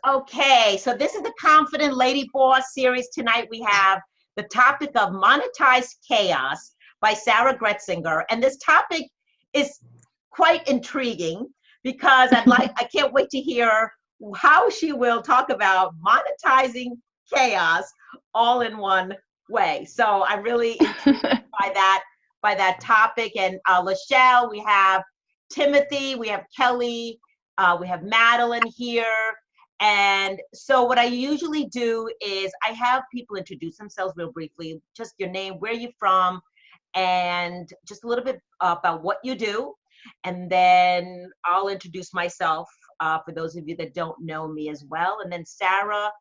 Okay, so this is the Confident Lady Boss series. Tonight we have the topic of monetized chaos by Sarah Gretzinger. And this topic is quite intriguing because I can't wait to hear how she will talk about monetizing chaos all in one way. So I'm really intrigued by that topic. And Lachelle, we have Timothy, we have Kelly, we have Madeline here. And so what I usually do is I have people introduce themselves real briefly, just your name, where you're from, and just a little bit about what you do. And then I'll introduce myself for those of you that don't know me as well. And then Sarah,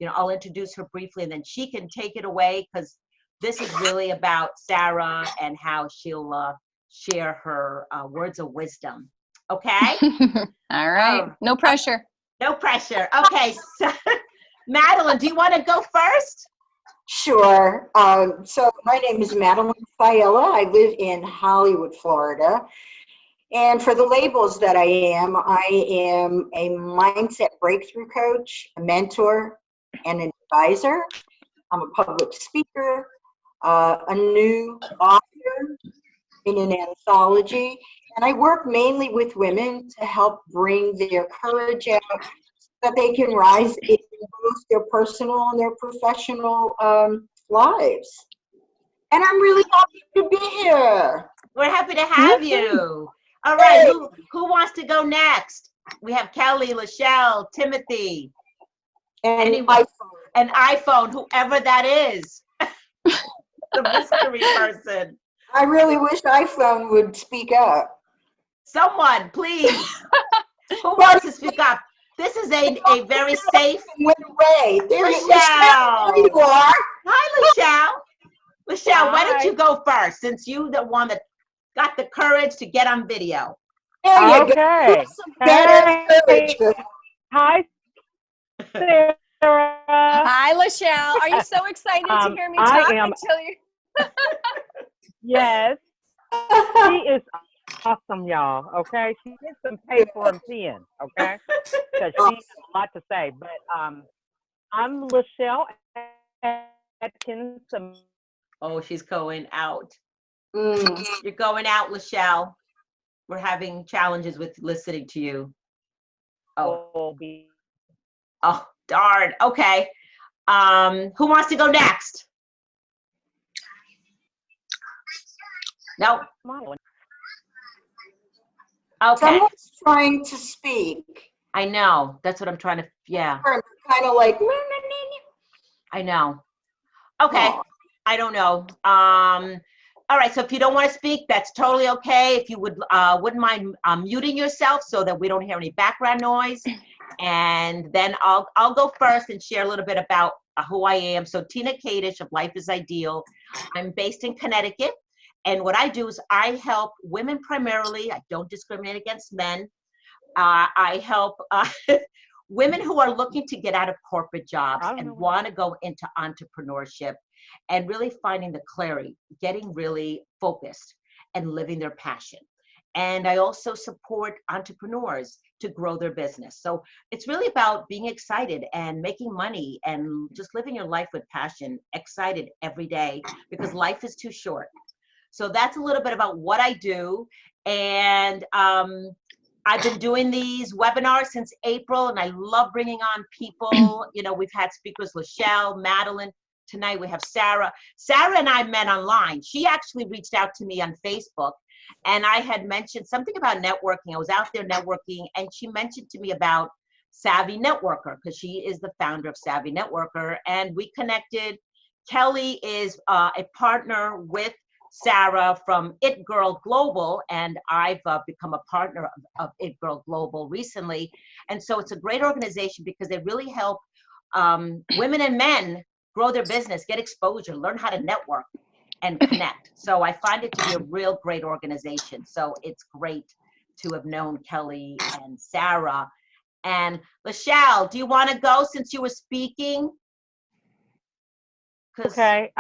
I'll introduce her briefly and then she can take it away because this is really about Sarah and how she'll share her words of wisdom. Okay? All right. No pressure. No pressure. Okay, so Madeline, do you want to go first? Sure. So my name is Madeline Fiella. I live in Hollywood, Florida. And for the labels that I am a mindset breakthrough coach, a mentor, and an advisor. I'm a public speaker, a new author in an anthology. And I work mainly with women to help bring their courage out so that they can rise in both their personal and their professional lives. And I'm really happy to be here. We're happy to have you. All right, who wants to go next? We have Kelly, Lachelle, Timothy. And an iPhone, whoever that is. The mystery person. I really wish iPhone would speak up. Someone, please. Who wants to speak up? This is a very safe. Went away. There Lachelle. you are. Hi, Lachelle. Lachelle, why don't you go first, since you the one that got the courage to get on video. There you go. Hi, Sarah. Hi, Lachelle. Are you so excited to hear me talk until you? Yes. She is awesome, y'all. Okay, she gets some paper and pen. Okay, because she has a lot to say. But I'm Lachelle Atkins. Oh, she's going out. You're going out, Lachelle. We're having challenges with listening to you. Oh, darn. Okay. Who wants to go next? No. Okay. Someone's trying to speak. I know. That's what I'm trying to. Yeah. Kind of like. I know. Okay. Oh. I don't know. All right. So if you don't want to speak, that's totally okay. If you wouldn't mind muting yourself so that we don't hear any background noise, and then I'll go first and share a little bit about who I am. So Tina Kadish of Life is Ideal. I'm based in Connecticut. And what I do is I help women primarily. I don't discriminate against men. I help women who are looking to get out of corporate jobs and want to go into entrepreneurship and really finding the clarity, getting really focused and living their passion. And I also support entrepreneurs to grow their business. So it's really about being excited and making money and just living your life with passion, excited every day because life is too short. So that's a little bit about what I do. And I've been doing these webinars since April, and I love bringing on people. We've had speakers, Lachelle, Madeline. Tonight we have Sarah. Sarah and I met online. She actually reached out to me on Facebook, and I had mentioned something about networking. I was out there networking, and she mentioned to me about Savvy Networker, because she is the founder of Savvy Networker, and we connected. Kelly is a partner with Sarah from It Girl Global, and I've become a partner of It Girl Global recently. And so it's a great organization because they really help women and men grow their business, get exposure, learn how to network and connect. So I find it to be a real great organization. So it's great to have known Kelly and Sarah. And Lachelle, do you want to go since you were speaking? Okay.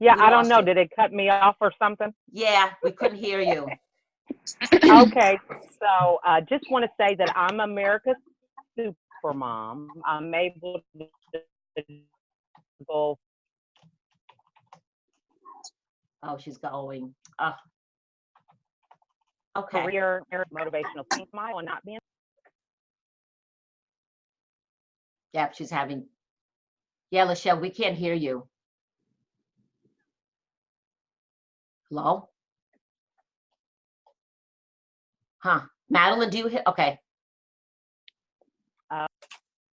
Yeah, I don't know. Did it cut me off or something? Yeah, we couldn't hear you. Okay, so just want to say that I'm America's super mom. I'm able to go. Oh, she's going. Okay. Career, motivational team smile, and not being. Yeah, she's having. Yeah, Lachelle, we can't hear you. Hello? Huh. Madeline, do you hear? Okay.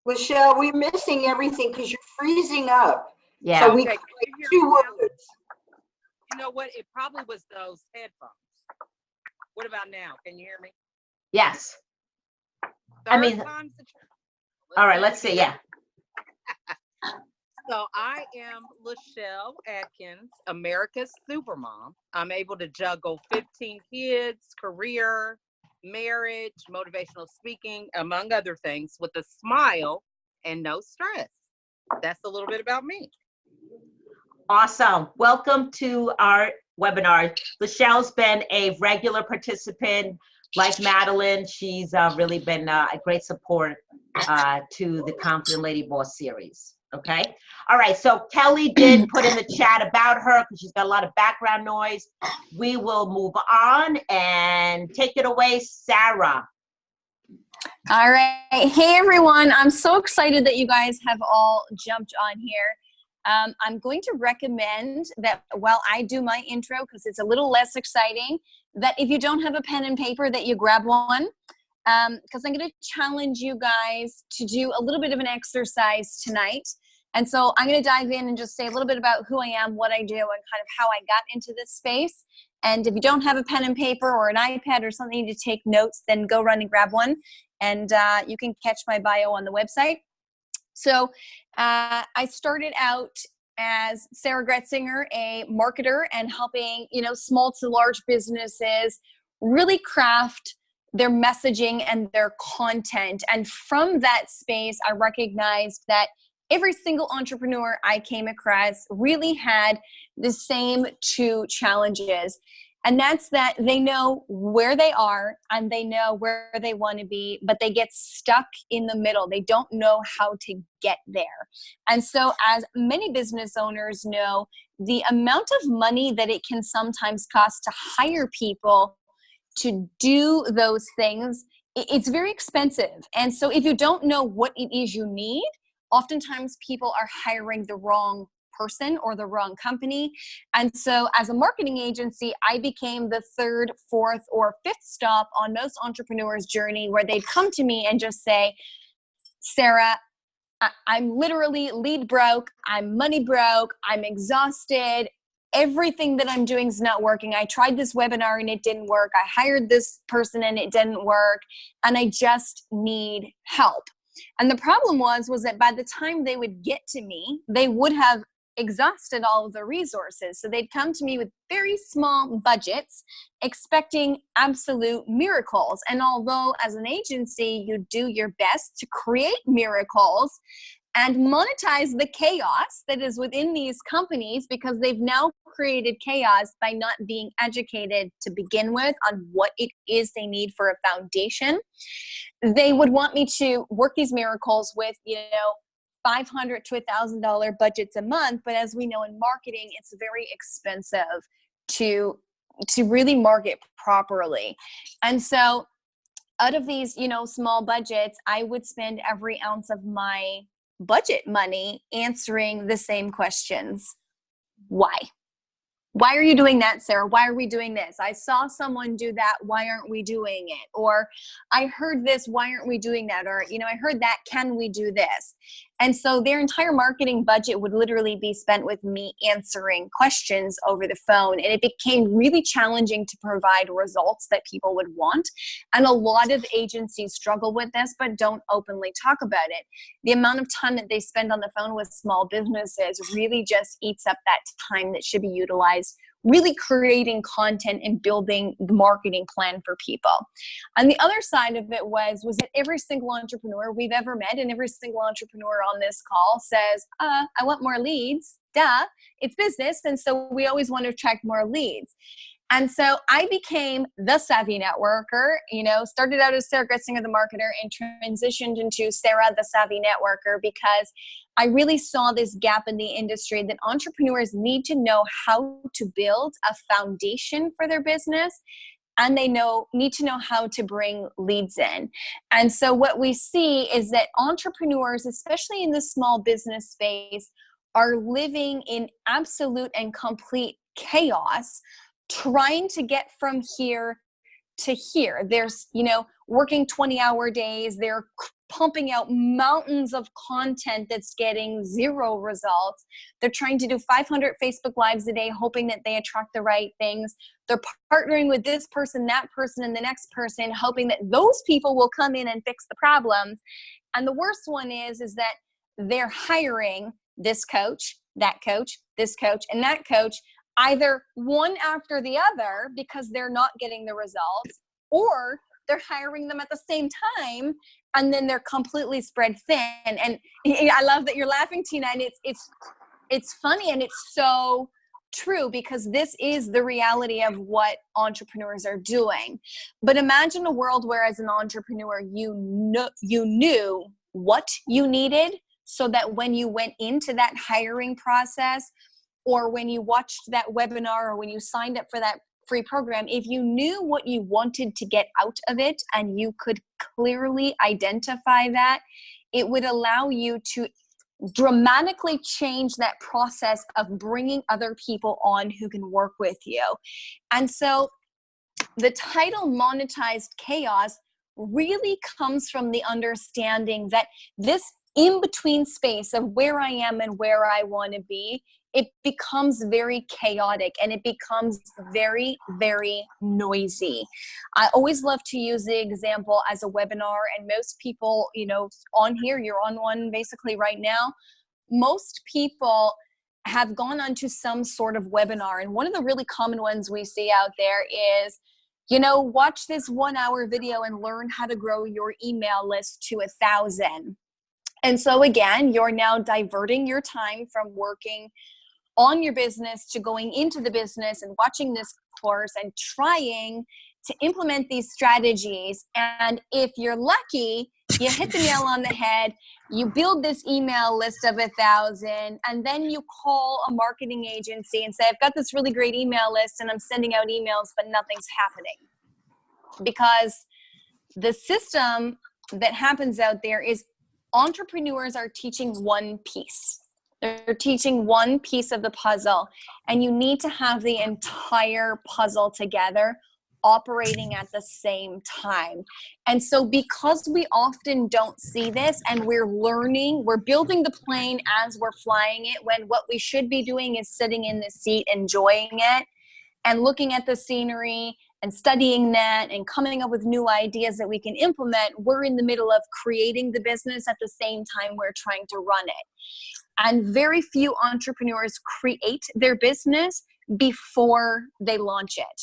Michelle, we're missing everything because you're freezing up. Yeah. So we Okay, like can you hear 2 me now? words. You know what? It probably was those headphones. What about now? Can you hear me? Yes. I Third mean, time's the charm. all right, let's see. Yeah. So I am Lachelle Atkins, America's Supermom. I'm able to juggle 15 kids, career, marriage, motivational speaking, among other things, with a smile and no stress. That's a little bit about me. Awesome. Welcome to our webinar. Lachelle's been a regular participant. Like Madeline, she's really been a great support to the Confident Lady Boss series. Okay. All right. So Kelly did put in the chat about her because she's got a lot of background noise. We will move on and take it away, Sarah. All right. Hey, everyone. I'm so excited that you guys have all jumped on here. I'm going to recommend that while I do my intro, because it's a little less exciting, that if you don't have a pen and paper, that you grab one. Because I'm going to challenge you guys to do a little bit of an exercise tonight. And so I'm going to dive in and just say a little bit about who I am, what I do, and kind of how I got into this space. And if you don't have a pen and paper or an iPad or something to take notes, then go run and grab one. And you can catch my bio on the website. So I started out as Sarah Gretzinger, a marketer, and helping, small to large businesses really craft their messaging and their content. And from that space, I recognized that every single entrepreneur I came across really had the same 2 challenges. And that's that they know where they are and they know where they want to be, but they get stuck in the middle. They don't know how to get there. And so as many business owners know, the amount of money that it can sometimes cost to hire people to do those things, it's very expensive. And so if you don't know what it is you need, oftentimes people are hiring the wrong person or the wrong company. And so as a marketing agency, I became the 3rd, 4th, or 5th stop on most entrepreneurs' journey, where they'd come to me and just say, Sarah, I'm literally lead broke, I'm money broke, I'm exhausted, everything that I'm doing is not working. I tried this webinar and it didn't work. I hired this person and it didn't work. And I just need help. And the problem was that by the time they would get to me, they would have exhausted all of the resources. So they'd come to me with very small budgets, expecting absolute miracles. And although as an agency, you do your best to create miracles and monetize the chaos that is within these companies, because they've now created chaos by not being educated to begin with on what it is they need for a foundation. They would want me to work these miracles with, $500 to $1,000 budgets a month. But as we know in marketing, it's very expensive to really market properly. And so out of these, small budgets, I would spend every ounce of my budget money answering the same questions. Why? Why are you doing that, Sarah? Why are we doing this? I saw someone do that. Why aren't we doing it? Or I heard this. Why aren't we doing that? Or, I heard that. Can we do this? And so their entire marketing budget would literally be spent with me answering questions over the phone. And it became really challenging to provide results that people would want. And a lot of agencies struggle with this, but don't openly talk about it. The amount of time that they spend on the phone with small businesses really just eats up that time that should be utilized really creating content and building the marketing plan for people. And the other side of it was that every single entrepreneur we've ever met and every single entrepreneur on this call says, I want more leads. Duh, it's business. And so we always want to attract more leads. And so I became the savvy networker, started out as Sarah Gretzinger, the marketer, and transitioned into Sarah, the savvy networker, because I really saw this gap in the industry that entrepreneurs need to know how to build a foundation for their business, and they need to know how to bring leads in. And so what we see is that entrepreneurs, especially in the small business space, are living in absolute and complete chaos, trying to get from here to here. There's, working 20-hour days. They're pumping out mountains of content that's getting zero results. They're trying to do 500 Facebook Lives a day, hoping that they attract the right things. They're partnering with this person, that person, and the next person, hoping that those people will come in and fix the problems. And the worst one is that they're hiring this coach, that coach, this coach, and that coach, either one after the other because they're not getting the results, or they're hiring them at the same time, and then they're completely spread thin. And I love that you're laughing, Tina, and it's funny, and it's so true, because this is the reality of what entrepreneurs are doing. But imagine a world where, as an entrepreneur, you knew what you needed, so that when you went into that hiring process, or when you watched that webinar, or when you signed up for that free program, if you knew what you wanted to get out of it and you could clearly identify that, it would allow you to dramatically change that process of bringing other people on who can work with you. And so the title Monetized Chaos really comes from the understanding that this in-between space of where I am and where I want to be, it becomes very chaotic, and it becomes very, very noisy. I always love to use the example as a webinar, and most people, on here, you're on one basically right now. Most people have gone onto some sort of webinar, and one of the really common ones we see out there is, watch this 1-hour video and learn how to grow your email list to 1,000. And so again, you're now diverting your time from working on your business to going into the business and watching this course and trying to implement these strategies. And if you're lucky, you hit the nail on the head, you build this email list of 1,000, and then you call a marketing agency and say, I've got this really great email list and I'm sending out emails, but nothing's happening. Because the system that happens out there is entrepreneurs are teaching one piece. They're teaching one piece of the puzzle, and you need to have the entire puzzle together, operating at the same time. And so because we often don't see this, and we're building the plane as we're flying it, when what we should be doing is sitting in the seat, enjoying it, and looking at the scenery and studying that and coming up with new ideas that we can implement, we're in the middle of creating the business at the same time we're trying to run it. And very few entrepreneurs create their business before they launch it.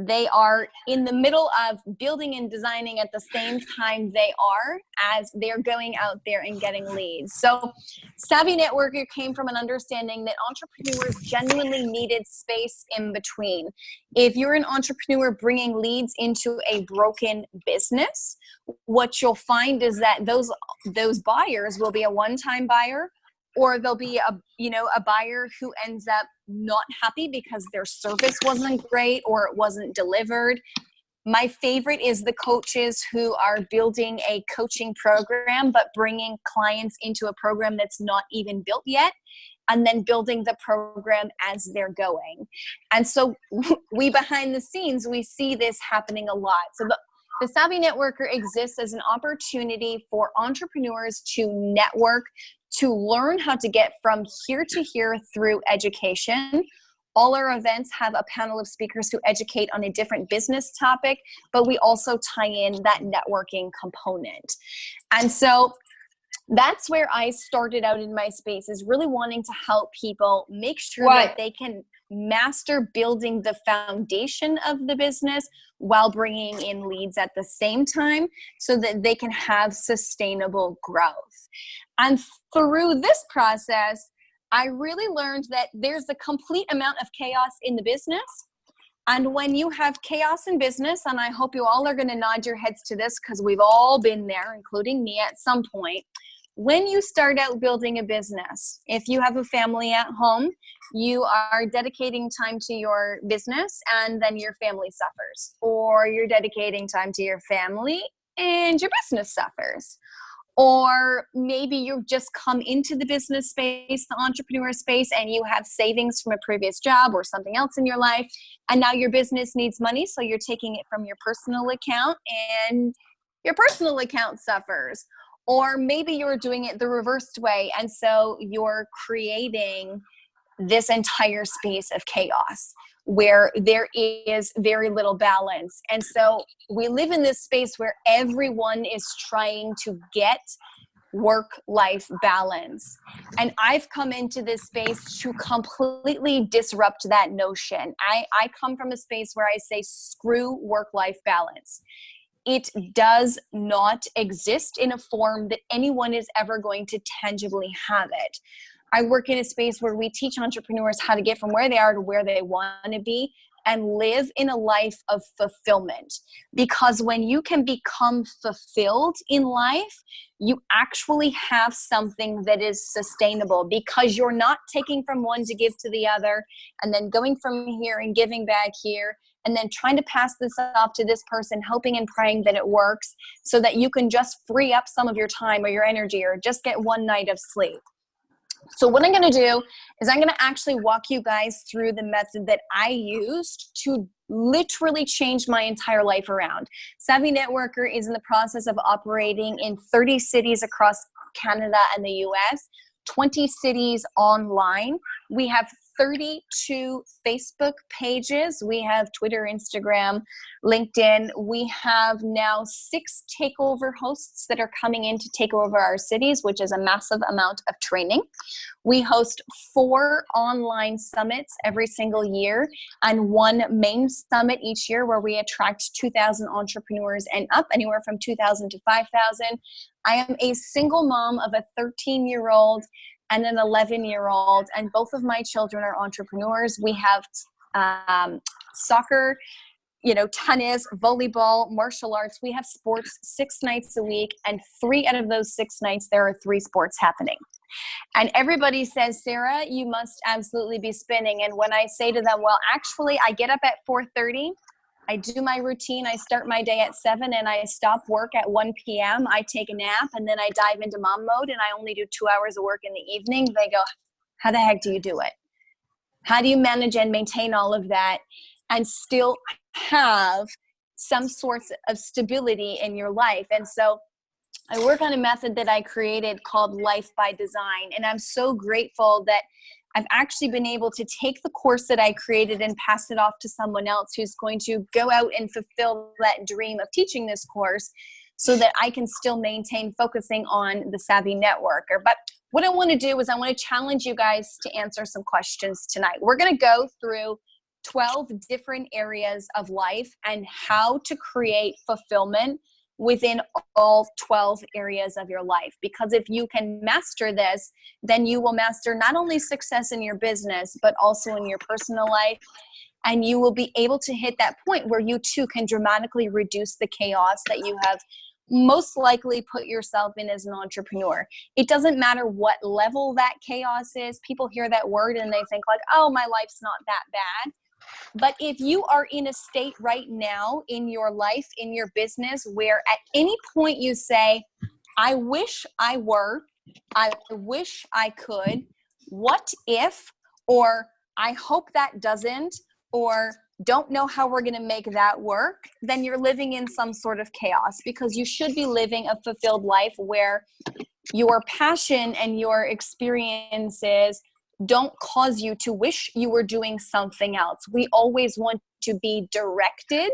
They are in the middle of building and designing at the same time they are as they're going out there and getting leads. So Savvy Networker came from an understanding that entrepreneurs genuinely needed space in between. If you're an entrepreneur bringing leads into a broken business, what you'll find is that those buyers will be a one-time buyer, or there'll be a buyer who ends up not happy because their service wasn't great or it wasn't delivered. My favorite is the coaches who are building a coaching program but bringing clients into a program that's not even built yet, and then building the program as they're going. And so we behind the scenes, we see this happening a lot. So the Savvy Networker exists as an opportunity for entrepreneurs to network, to learn how to get from here to here through education. All our events have a panel of speakers who educate on a different business topic, but we also tie in that networking component. And so that's where I started out in my space, is really wanting to help people make sure that they can master building the foundation of the business while bringing in leads at the same time, so that they can have sustainable growth. And through this process, I really learned that there's a complete amount of chaos in the business, And when you have chaos in business, and I hope you all are going to nod your heads to this because we've all been there, including me at some point. When you start out building a business, if you have a family at home, you are dedicating time to your business and then your family suffers. Or you're dedicating time to your family and your business suffers. Or maybe you've just come into the business space, the entrepreneur space, and you have savings from a previous job or something else in your life. And now your business needs money, so you're taking it from your personal account and your personal account suffers. Or maybe you're doing it the reversed way, and so you're creating this entire space of chaos where there is very little balance. And so we live in this space where everyone is trying to get work-life balance. And I've come into this space to completely disrupt that notion. I come from a space where I say, screw work-life balance. It does not exist in a form that anyone is ever going to tangibly have it. I work in a space where we teach entrepreneurs how to get from where they are to where they want to be and live in a life of fulfillment. Because when you can become fulfilled in life, you actually have something that is sustainable, because you're not taking from one to give to the other and then going from here and giving back here and then trying to pass this off to this person, hoping and praying that it works so that you can just free up some of your time or your energy or just get one night of sleep. So what I'm going to do is I'm going to actually walk you guys through the method that I used to literally change my entire life around. Savvy Networker is in the process of operating in 30 cities across Canada and the US, 20 cities online. We have 32 Facebook pages. We have Twitter, Instagram, LinkedIn. We have now 6 takeover hosts that are coming in to take over our cities, which is a massive amount of training. We host 4 online summits every single year and 1 main summit each year where we attract 2,000 entrepreneurs and up, anywhere from 2,000 to 5,000. I am a single mom of a 13-year-old and an 11-year-old, and both of my children are entrepreneurs. We have soccer, tennis, volleyball, martial arts. We have sports 6 nights a week, and 3 out of those 6 nights, there are 3 sports happening. And everybody says, Sarah, you must absolutely be spinning. And when I say to them, well, actually, I get up at 4:30. I do my routine. I start my day at 7 and I stop work at 1 p.m. I take a nap and then I dive into mom mode and I only do 2 hours of work in the evening. They go, how the heck do you do it? How do you manage and maintain all of that and still have some sorts of stability in your life? And so I work on a method that I created called Life by Design. And I'm so grateful that I've actually been able to take the course that I created and pass it off to someone else who's going to go out and fulfill that dream of teaching this course so that I can still maintain focusing on the Savvy Networker. But what I want to do is I want to challenge you guys to answer some questions tonight. We're going to go through 12 different areas of life and how to create fulfillment within all 12 areas of your life. Because if you can master this, then you will master not only success in your business, but also in your personal life. And you will be able to hit that point where you too can dramatically reduce the chaos that you have most likely put yourself in as an entrepreneur. It doesn't matter what level that chaos is. People hear that word and they think like, oh, my life's not that bad. But if you are in a state right now in your life, in your business, where at any point you say, I wish I were, I wish I could, what if, or I hope that doesn't, or don't know how we're going to make that work, then you're living in some sort of chaos, because you should be living a fulfilled life where your passion and your experiences don't cause you to wish you were doing something else. We always want to be directed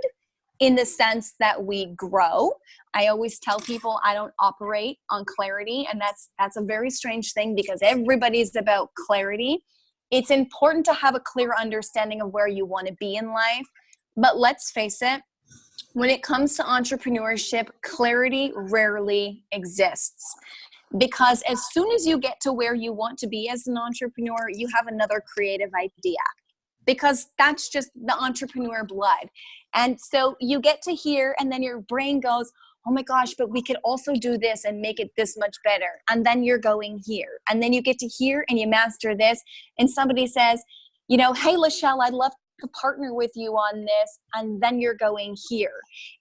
in the sense that we grow. I always tell people I don't operate on clarity, and that's a very strange thing because everybody's about clarity. It's important to have a clear understanding of where you want to be in life, but let's face it, when it comes to entrepreneurship, clarity rarely exists. Because as soon as you get to where you want to be as an entrepreneur, you have another creative idea. because that's just the entrepreneur blood. And so you get to here, and then your brain goes, oh my gosh, but we could also do this and make it this much better. And then you're going here. And then you get to here and you master this. And somebody says, you know, hey, Lachelle, I'd love to partner with you on this. And then you're going here.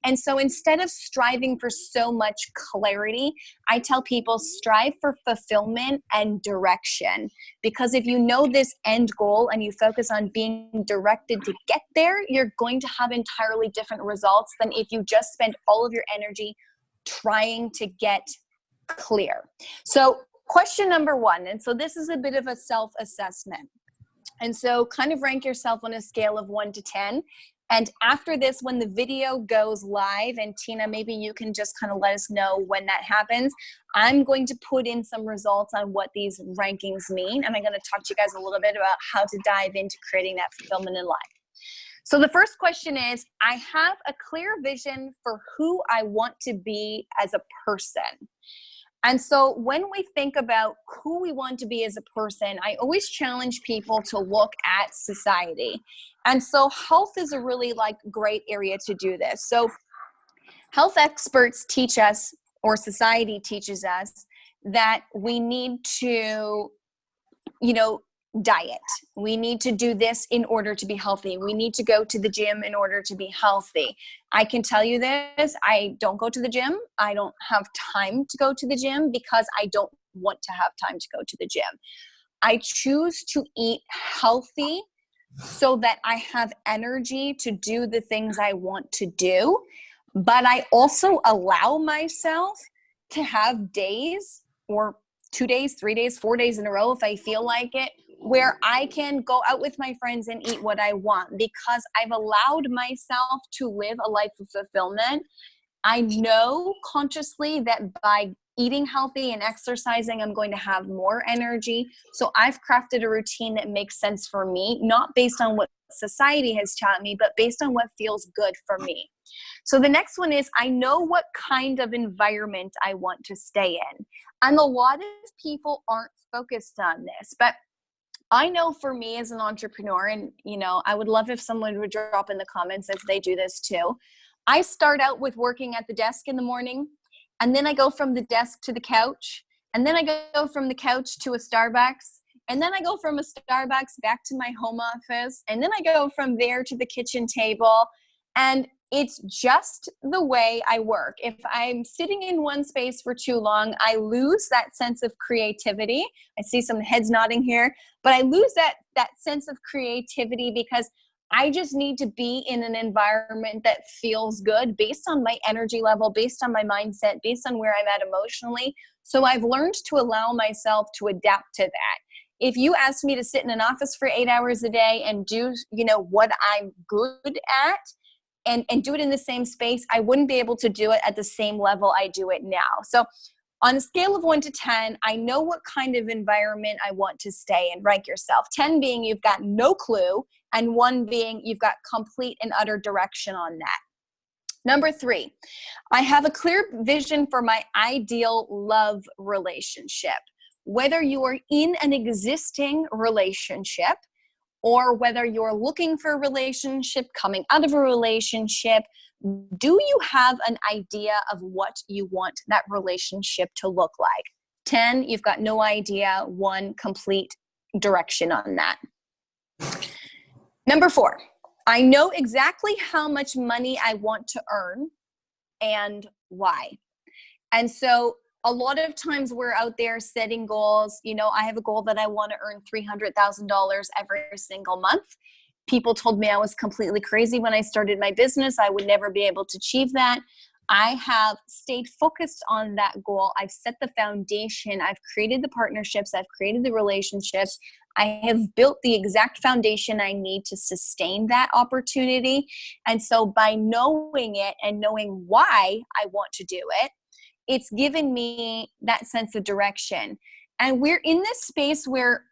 And so instead of striving for so much clarity, I tell people strive for fulfillment and direction. Because if you know this end goal and you focus on being directed to get there, you're going to have entirely different results than if you just spend all of your energy trying to get clear. So question number one, and so this is a bit of a self-assessment. And so kind of rank yourself on a scale of 1 to 10. And after this, when the video goes live, and Tina, maybe you can just kind of let us know when that happens, I'm going to put in some results on what these rankings mean. And I'm going to talk to you guys a little bit about how to dive into creating that fulfillment in life. So the first question is, I have a clear vision for who I want to be as a person. And so when we think about who we want to be as a person, I always challenge people to look at society. And so health is a really great area to do this. So health experts teach us, or society teaches us, that we need to, diet. We need to do this in order to be healthy. We need to go to the gym in order to be healthy. I can tell you this, I don't go to the gym. I don't have time to go to the gym because I don't want to have time to go to the gym. I choose to eat healthy so that I have energy to do the things I want to do. But I also allow myself to have days, or 2 days, 3 days, 4 days in a row if I feel like it, where I can go out with my friends and eat what I want, because I've allowed myself to live a life of fulfillment. I know consciously that by eating healthy and exercising, I'm going to have more energy. So I've crafted a routine that makes sense for me, not based on what society has taught me, but based on what feels good for me. So the next one is, I know what kind of environment I want to stay in. And a lot of people aren't focused on this, but I know for me as an entrepreneur, and I would love if someone would drop in the comments if they do this too. I start out with working at the desk in the morning, and then I go from the desk to the couch, and then I go from the couch to a Starbucks, and then I go from a Starbucks back to my home office, and then I go from there to the kitchen table. And it's just the way I work. If I'm sitting in one space for too long, I lose that sense of creativity. I see some heads nodding here, but I lose that sense of creativity because I just need to be in an environment that feels good based on my energy level, based on my mindset, based on where I'm at emotionally. So I've learned to allow myself to adapt to that. If you ask me to sit in an office for 8 hours a day and do, what I'm good at, and do it in the same space, I wouldn't be able to do it at the same level I do it now. So on a scale of 1 to 10, I know what kind of environment I want to stay in. Rank yourself. 10 being you've got no clue, and 1 being you've got complete and utter direction on that. Number 3, I have a clear vision for my ideal love relationship. Whether you are in an existing relationship, or whether you're looking for a relationship, coming out of a relationship, do you have an idea of what you want that relationship to look like? 10, you've got no idea. 1, complete direction on that. Number 4, I know exactly how much money I want to earn and why. And so a lot of times we're out there setting goals. I have a goal that I want to earn $300,000 every single month. People told me I was completely crazy when I started my business. I would never be able to achieve that. I have stayed focused on that goal. I've set the foundation. I've created the partnerships. I've created the relationships. I have built the exact foundation I need to sustain that opportunity. And so by knowing it and knowing why I want to do it, it's given me that sense of direction. And we're in this space where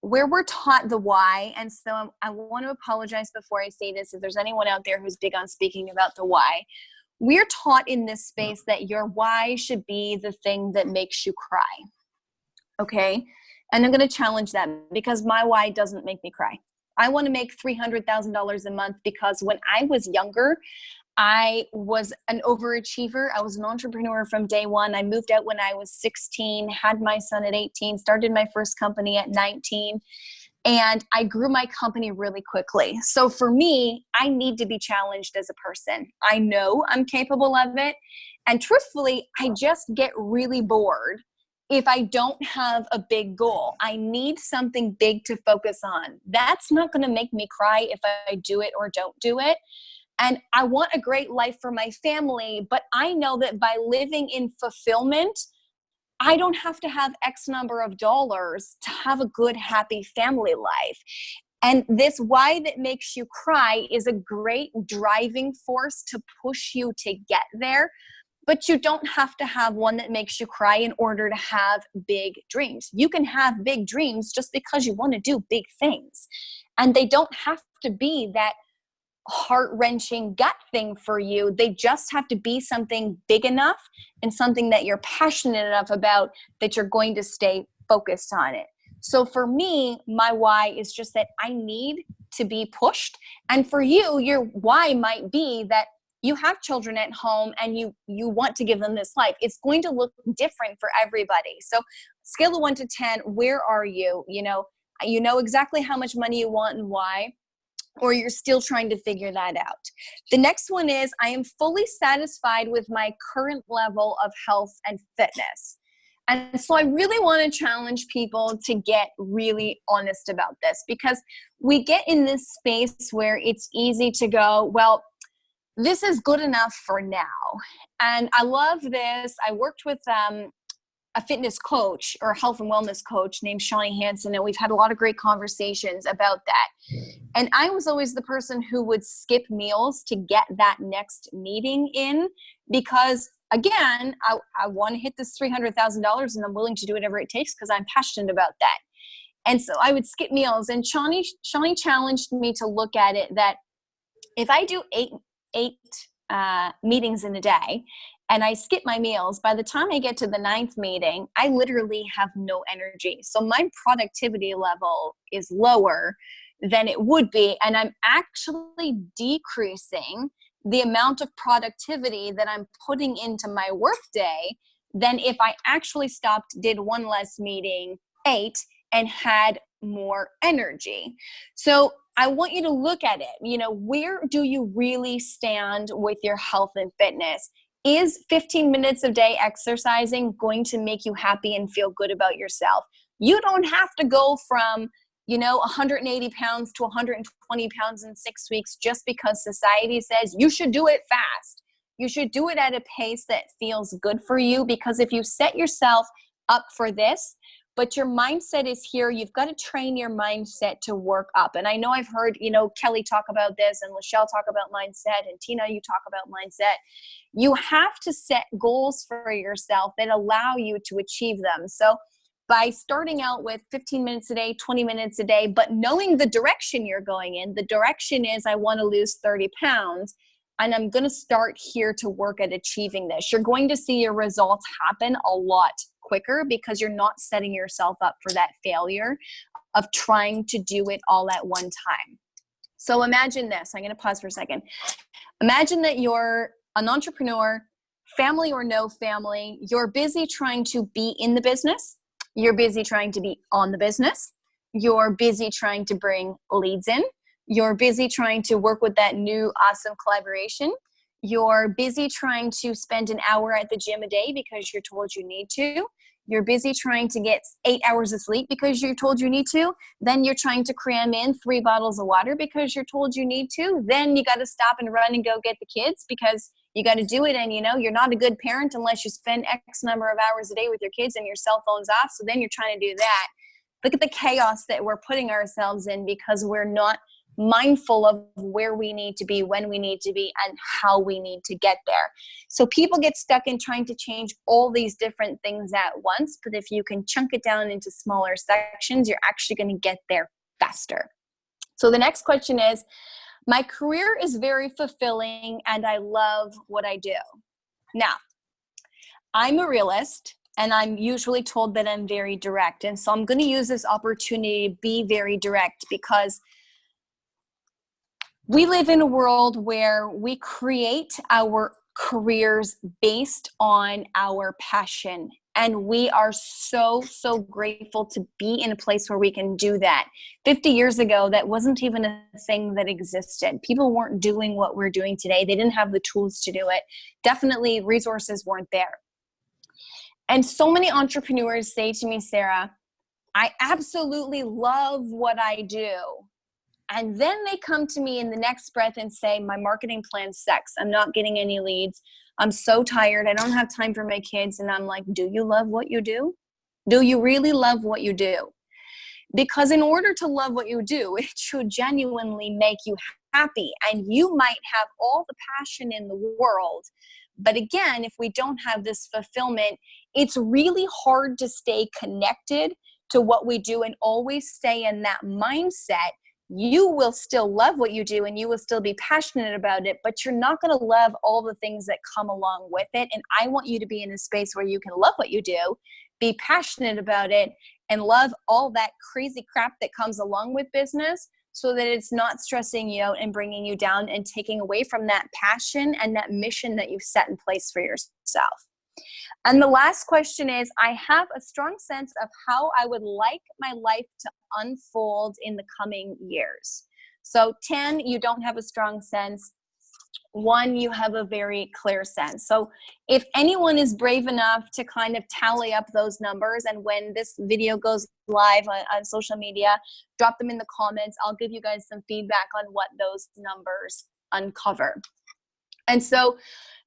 we're taught the why. And so I want to apologize before I say this, if there's anyone out there who's big on speaking about the why. We're taught in this space that your why should be the thing that makes you cry. Okay? And I'm going to challenge that, because my why doesn't make me cry. I want to make $300,000 a month because when I was younger, I was an overachiever. I was an entrepreneur from day one. I moved out when I was 16, had my son at 18, started my first company at 19, and I grew my company really quickly. So for me, I need to be challenged as a person. I know I'm capable of it. And truthfully, I just get really bored if I don't have a big goal. I need something big to focus on. That's not going to make me cry if I do it or don't do it. And I want a great life for my family, but I know that by living in fulfillment, I don't have to have X number of dollars to have a good, happy family life. And this why that makes you cry is a great driving force to push you to get there. But you don't have to have one that makes you cry in order to have big dreams. You can have big dreams just because you want to do big things. And they don't have to be that heart-wrenching gut thing for you. They just have to be something big enough and something that you're passionate enough about that you're going to stay focused on it. So for me, my why is just that I need to be pushed. And for you, your why might be that you have children at home and you want to give them this life. It's going to look different for everybody. So scale of 1 to 10, where are you? You know exactly how much money you want and why, or you're still trying to figure that out. The next one is, I am fully satisfied with my current level of health and fitness. And so I really want to challenge people to get really honest about this, because we get in this space where it's easy to go, well, this is good enough for now. And I love this. I worked with a fitness coach or a health and wellness coach named Shawnee Hansen, and we've had a lot of great conversations about that. And I was always the person who would skip meals to get that next meeting in, because again, I want to hit this $300,000 and I'm willing to do whatever it takes because I'm passionate about that. And so I would skip meals, and Shawnee challenged me to look at it that if I do eight meetings in a day, and I skip my meals, by the time I get to the 9th meeting, I literally have no energy. So my productivity level is lower than it would be. And I'm actually decreasing the amount of productivity that I'm putting into my workday than if I actually stopped, did one less meeting, ate, and had more energy. So I want you to look at it. Where do you really stand with your health and fitness? Is 15 minutes a day exercising going to make you happy and feel good about yourself? You don't have to go from, 180 pounds to 120 pounds in 6 weeks just because society says you should do it fast. You should do it at a pace that feels good for you, because if you set yourself up for this, but your mindset is here, you've got to train your mindset to work up. And I know I've heard, Kelly talk about this, and Lachelle talk about mindset, and Tina, you talk about mindset. You have to set goals for yourself that allow you to achieve them. So by starting out with 15 minutes a day, 20 minutes a day, but knowing the direction you're going in, the direction is I want to lose 30 pounds, and I'm going to start here to work at achieving this. You're going to see your results happen a lot quicker because you're not setting yourself up for that failure of trying to do it all at one time. So imagine this. I'm going to pause for a second. Imagine that you're an entrepreneur, family or no family. You're busy trying to be in the business. You're busy trying to be on the business. You're busy trying to bring leads in. You're busy trying to work with that new awesome collaboration. You're busy trying to spend an hour at the gym a day because you're told you need to. You're busy trying to get 8 hours of sleep because you're told you need to. Then you're trying to cram in 3 bottles of water because you're told you need to. Then you got to stop and run and go get the kids because you got to do it. And you're not a good parent unless you spend X number of hours a day with your kids and your cell phone's off. So then you're trying to do that. Look at the chaos that we're putting ourselves in because we're not mindful of where we need to be, when we need to be, and how we need to get there. So people get stuck in trying to change all these different things at once, but if you can chunk it down into smaller sections, you're actually going to get there faster. So the next question is, my career is very fulfilling and I love what I do. Now, I'm a realist and I'm usually told that I'm very direct. And so I'm going to use this opportunity to be very direct because We live in a world where we create our careers based on our passion. And we are so, so grateful to be in a place where we can do that. 50 years ago, that wasn't even a thing that existed. People weren't doing what we're doing today. They didn't have the tools to do it. Definitely resources weren't there. And so many entrepreneurs say to me, Sarah, I absolutely love what I do. And then they come to me in the next breath and say, my marketing plan sucks. I'm not getting any leads. I'm so tired. I don't have time for my kids. And I'm like, do you love what you do? Do you really love what you do? Because in order to love what you do, it should genuinely make you happy. And you might have all the passion in the world. But again, if we don't have this fulfillment, it's really hard to stay connected to what we do and always stay in that mindset. You will still love what you do and you will still be passionate about it, but you're not going to love all the things that come along with it. And I want you to be in a space where you can love what you do, be passionate about it, and love all that crazy crap that comes along with business, so that it's not stressing you out and bringing you down and taking away from that passion and that mission that you've set in place for yourself. And the last question is, I have a strong sense of how I would like my life to unfold in the coming years. So 10, you don't have a strong sense. 1, you have a very clear sense. So if anyone is brave enough to kind of tally up those numbers, and when this video goes live on social media, drop them in the comments. I'll give you guys some feedback on what those numbers uncover. And so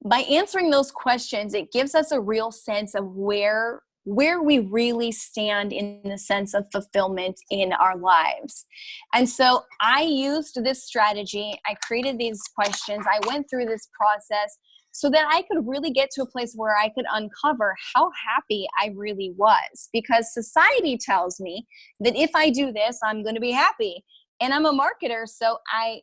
by answering those questions, it gives us a real sense of where we really stand in the sense of fulfillment in our lives. And so I used this strategy. I created these questions. I went through this process so that I could really get to a place where I could uncover how happy I really was. Because society tells me that if I do this, I'm going to be happy. And I'm a marketer, so I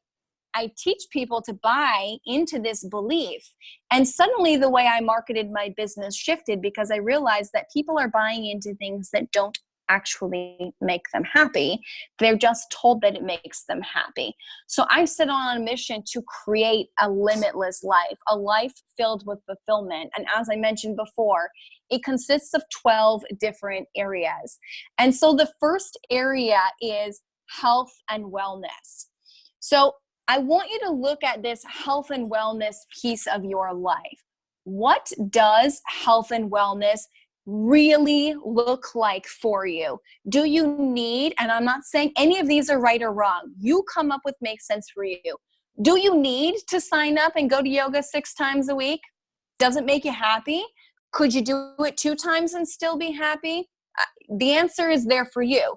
teach people to buy into this belief. And suddenly the way I marketed my business shifted, because I realized that people are buying into things that don't actually make them happy. They're just told that it makes them happy. So I set on a mission to create a limitless life, a life filled with fulfillment. And as I mentioned before, it consists of 12 different areas. And so the first area is health and wellness. So I want you to look at this health and wellness piece of your life. What does health and wellness really look like for you? Do you need, and I'm not saying any of these are right or wrong, you come up with makes sense for you. Do you need to sign up and go to yoga 6 times a week? Does it make you happy? Could you do it 2 times and still be happy? The answer is there for you.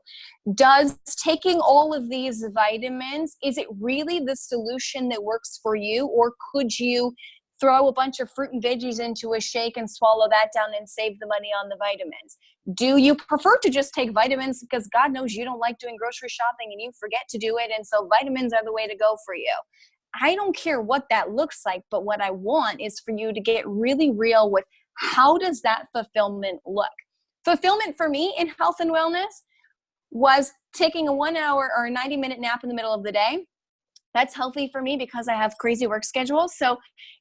Does taking all of these vitamins, is it really the solution that works for you? Or could you throw a bunch of fruit and veggies into a shake and swallow that down and save the money on the vitamins? Do you prefer to just take vitamins because God knows you don't like doing grocery shopping and you forget to do it, and so vitamins are the way to go for you? I don't care what that looks like, but what I want is for you to get really real with how does that fulfillment look? Fulfillment for me in health and wellness was taking a 1 hour or a 90-minute nap in the middle of the day. That's healthy for me because I have crazy work schedules. So,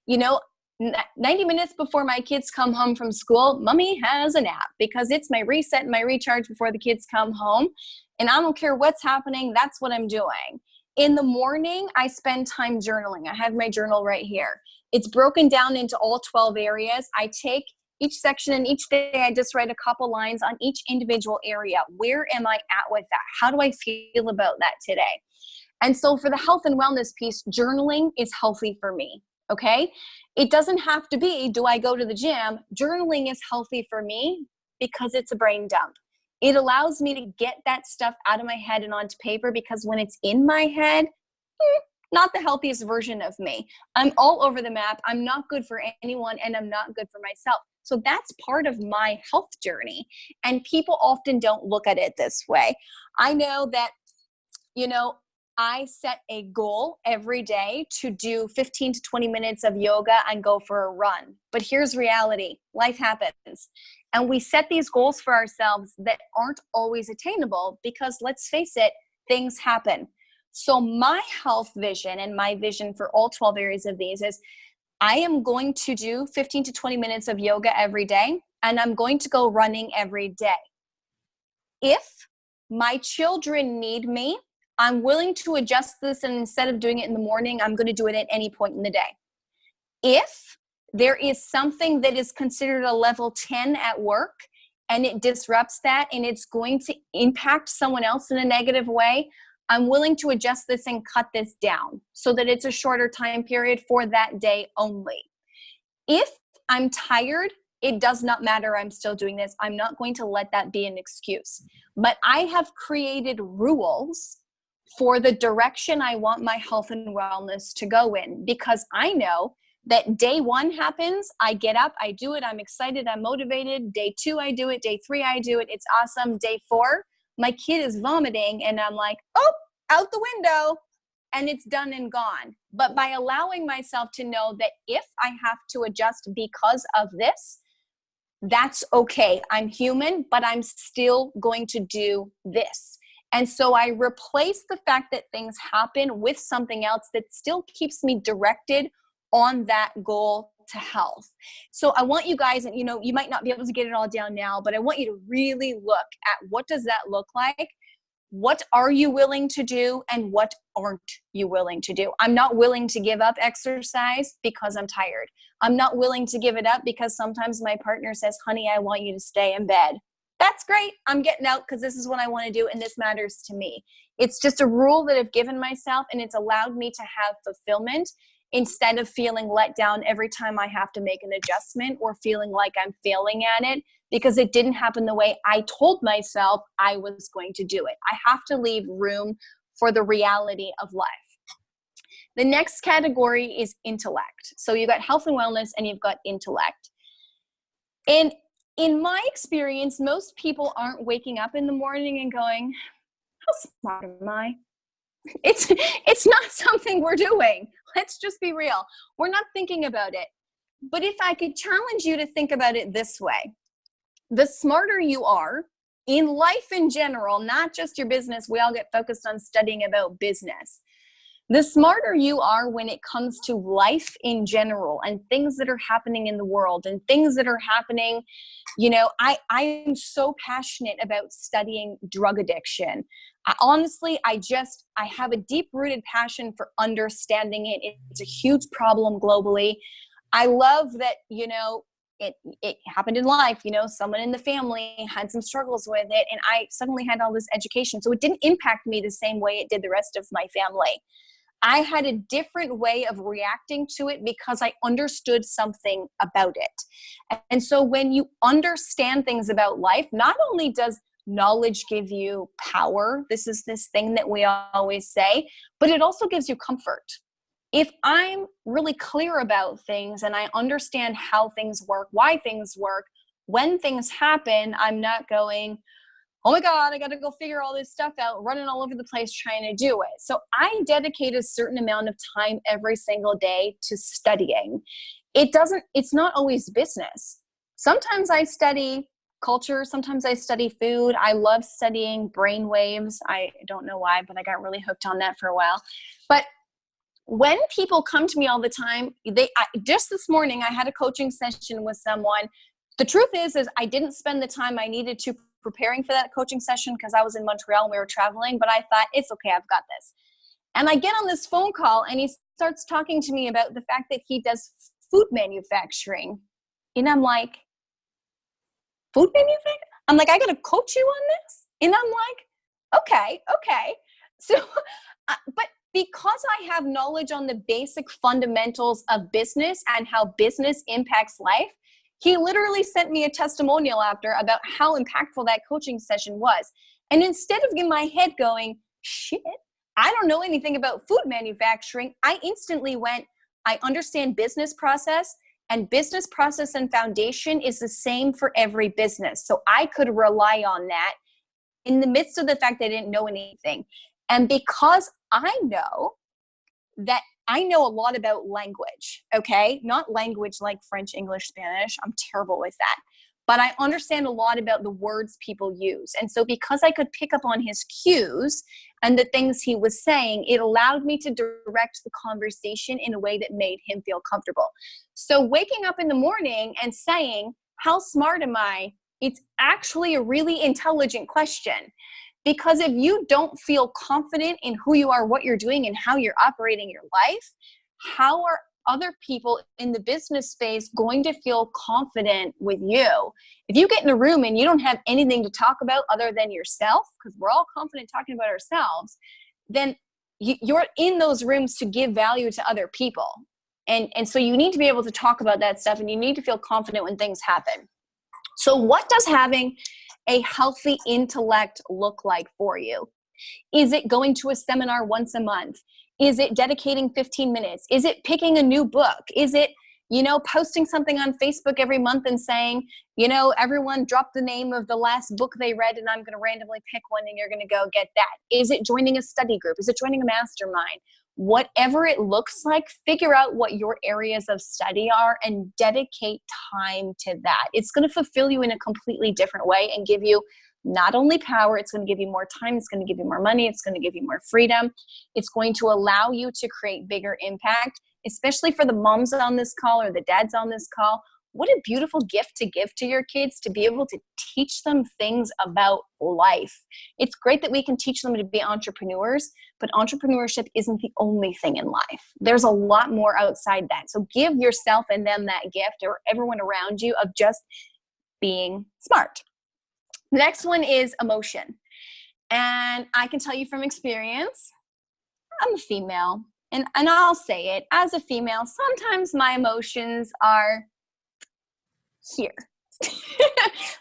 90 minutes before my kids come home from school, mommy has a nap, because it's my reset and my recharge before the kids come home. And I don't care what's happening. That's what I'm doing. In the morning, I spend time journaling. I have my journal right here. It's broken down into all 12 areas. I take each section, and each day I just write a couple lines on each individual area. Where am I at with that? How do I feel about that today? And so for the health and wellness piece, journaling is healthy for me, okay? It doesn't have to be, do I go to the gym? Journaling is healthy for me because it's a brain dump. It allows me to get that stuff out of my head and onto paper, because when it's in my head, not the healthiest version of me. I'm all over the map. I'm not good for anyone, and I'm not good for myself. So that's part of my health journey. And people often don't look at it this way. I know that, I set a goal every day to do 15 to 20 minutes of yoga and go for a run. But here's reality. Life happens. And we set these goals for ourselves that aren't always attainable because, let's face it, things happen. So my health vision and my vision for all 12 areas of these is I am going to do 15 to 20 minutes of yoga every day, and I'm going to go running every day. If my children need me, I'm willing to adjust this, and instead of doing it in the morning, I'm going to do it at any point in the day. If there is something that is considered a level 10 at work and it disrupts that and it's going to impact someone else in a negative way, I'm willing to adjust this and cut this down so that it's a shorter time period for that day only. If I'm tired, it does not matter. I'm still doing this. I'm not going to let that be an excuse. But I have created rules for the direction I want my health and wellness to go in, because I know that day one happens, I get up, I do it, I'm excited, I'm motivated. Day two, I do it. Day three, I do it. It's awesome. Day four, my kid is vomiting and I'm like, oh, out the window, and it's done and gone. But by allowing myself to know that if I have to adjust because of this, that's okay. I'm human, but I'm still going to do this. And so I replace the fact that things happen with something else that still keeps me directed on that goal to health. So I want you guys, and you might not be able to get it all down now, but I want you to really look at what does that look like? What are you willing to do and what aren't you willing to do? I'm not willing to give up exercise because I'm tired. I'm not willing to give it up because sometimes my partner says, honey, I want you to stay in bed. That's great. I'm getting out because this is what I want to do and this matters to me. It's just a rule that I've given myself, and it's allowed me to have fulfillment instead of feeling let down every time I have to make an adjustment or feeling like I'm failing at it because it didn't happen the way I told myself I was going to do it. I have to leave room for the reality of life. The next category is intellect. So you've got health and wellness and you've got intellect. And in my experience, most people aren't waking up in the morning and going, how smart am I? It's not something we're doing. Let's just be real. We're not thinking about it. But if I could challenge you to think about it this way, the smarter you are in life in general, not just your business, we all get focused on studying about business. The smarter you are when it comes to life in general and things that are happening in the world and things that are happening, I am so passionate about studying drug addiction. Honestly, I have a deep-rooted passion for understanding it. It's a huge problem globally. I love that, it happened in life, someone in the family had some struggles with it, and I suddenly had all this education. So it didn't impact me the same way it did the rest of my family. I had a different way of reacting to it because I understood something about it. And so when you understand things about life, not only does knowledge give you power, this is this thing that we always say, but it also gives you comfort. If I'm really clear about things and I understand how things work, why things work, when things happen, I'm not going, oh my God, I got to go figure all this stuff out, running all over the place trying to do it. So I dedicate a certain amount of time every single day to studying. It's not always business. Sometimes I study culture. Sometimes I study food. I love studying brain waves. I don't know why, but I got really hooked on that for a while. But when people come to me all the time, just this morning, I had a coaching session with someone. The truth is I didn't spend the time I needed to preparing for that coaching session because I was in Montreal and we were traveling, but I thought, it's okay, I've got this. And I get on this phone call and he starts talking to me about the fact that he does food manufacturing. And I'm like, food manufacturing? I'm like, I got to coach you on this? And I'm like, okay. So, but because I have knowledge on the basic fundamentals of business and how business impacts life, he literally sent me a testimonial after about how impactful that coaching session was. And instead of in my head going, shit, I don't know anything about food manufacturing, I instantly went, I understand business process, and business process and foundation is the same for every business. So I could rely on that in the midst of the fact that I didn't know anything. And because I know a lot about language, okay? Not language like French, English, Spanish. I'm terrible with that. but I understand a lot about the words people use. And so because I could pick up on his cues and the things he was saying, it allowed me to direct the conversation in a way that made him feel comfortable. So waking up in the morning and saying, how smart am I? It's actually a really intelligent question. Because if you don't feel confident in who you are, what you're doing, and how you're operating your life, how are other people in the business space going to feel confident with you? If you get in a room and you don't have anything to talk about other than yourself, because we're all confident talking about ourselves, then you're in those rooms to give value to other people. And so you need to be able to talk about that stuff, and you need to feel confident when things happen. So what does having a healthy intellect look like for you? Is it going to a seminar once a month? Is it dedicating 15 minutes? Is it picking a new book? Is it, posting something on Facebook every month and saying, everyone drop the name of the last book they read and I'm going to randomly pick one and you're going to go get that? Is it joining a study group? Is it joining a mastermind? Whatever it looks like, figure out what your areas of study are and dedicate time to that. It's going to fulfill you in a completely different way and give you not only power, it's going to give you more time, it's going to give you more money, it's going to give you more freedom. It's going to allow you to create bigger impact, especially for the moms on this call or the dads on this call. What a beautiful gift to give to your kids, to be able to teach them things about life. It's great that we can teach them to be entrepreneurs, but entrepreneurship isn't the only thing in life. There's a lot more outside that. So give yourself and them that gift, or everyone around you, of just being smart. The next one is emotion. And I can tell you from experience, I'm a female, and I'll say it, as a female, sometimes my emotions are here.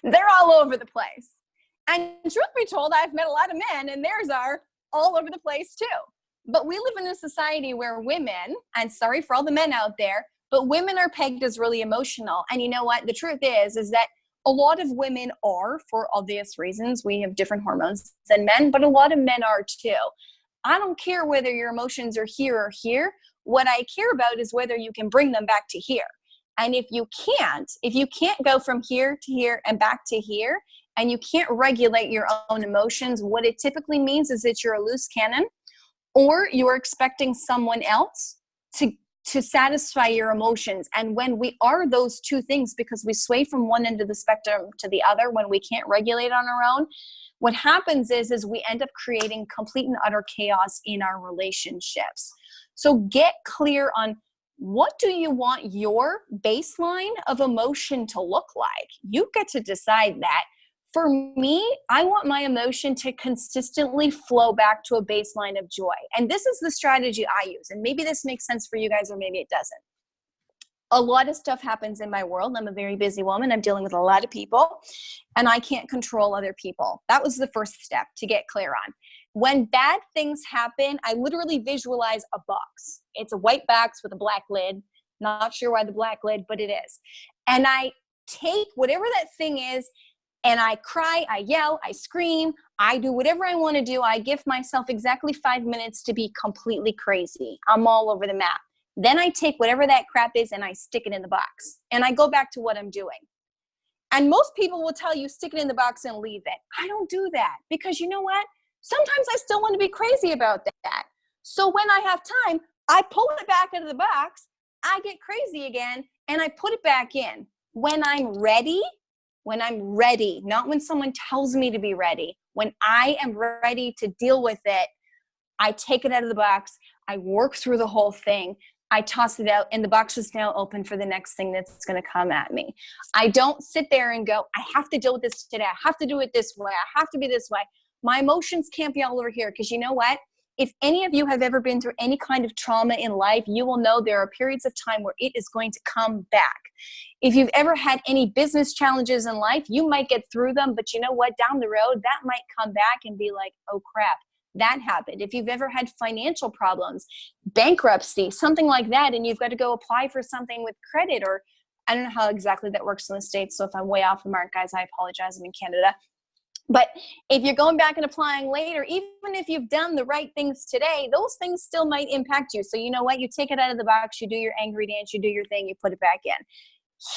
They're all over the place. And truth be told, I've met a lot of men, and theirs are all over the place too. But we live in a society where women, and sorry for all the men out there, but women are pegged as really emotional. And you know what? The truth is that a lot of women are, for obvious reasons. We have different hormones than men, but a lot of men are too. I don't care whether your emotions are here or here. What I care about is whether you can bring them back to here. And if you can't go from here to here and back to here, and you can't regulate your own emotions, what it typically means is that you're a loose cannon, or you're expecting someone else to satisfy your emotions. And when we are those two things, because we sway from one end of the spectrum to the other, when we can't regulate on our own, what happens is we end up creating complete and utter chaos in our relationships. So get clear on, what do you want your baseline of emotion to look like? You get to decide that. For me, I want my emotion to consistently flow back to a baseline of joy. And this is the strategy I use. And maybe this makes sense for you guys, or maybe it doesn't. A lot of stuff happens in my world. I'm a very busy woman. I'm dealing with a lot of people, and I can't control other people. That was the first step to get clear on. When bad things happen, I literally visualize a box. It's a white box with a black lid. Not sure why the black lid, but it is. And I take whatever that thing is, and I cry, I yell, I scream, I do whatever I want to do. I give myself exactly 5 minutes to be completely crazy. I'm all over the map. Then I take whatever that crap is and I stick it in the box. And I go back to what I'm doing. And most people will tell you, stick it in the box and leave it. I don't do that, because you know what? Sometimes I still want to be crazy about that. So when I have time, I pull it back out of the box, I get crazy again, and I put it back in. When I'm ready, not when someone tells me to be ready, when I am ready to deal with it, I take it out of the box, I work through the whole thing, I toss it out, and the box is now open for the next thing that's going to come at me. I don't sit there and go, I have to deal with this today, I have to do it this way, I have to be this way. My emotions can't be all over here, because you know what? If any of you have ever been through any kind of trauma in life, you will know there are periods of time where it is going to come back. If you've ever had any business challenges in life, you might get through them, but you know what? Down the road, that might come back and be like, oh crap, that happened. If you've ever had financial problems, bankruptcy, something like that, and you've got to go apply for something with credit, or I don't know how exactly that works in the States, so if I'm way off the mark, guys, I apologize. I'm in Canada. But if you're going back and applying later, even if you've done the right things today, those things still might impact you. So you know what? You take it out of the box, you do your angry dance, you do your thing, you put it back in.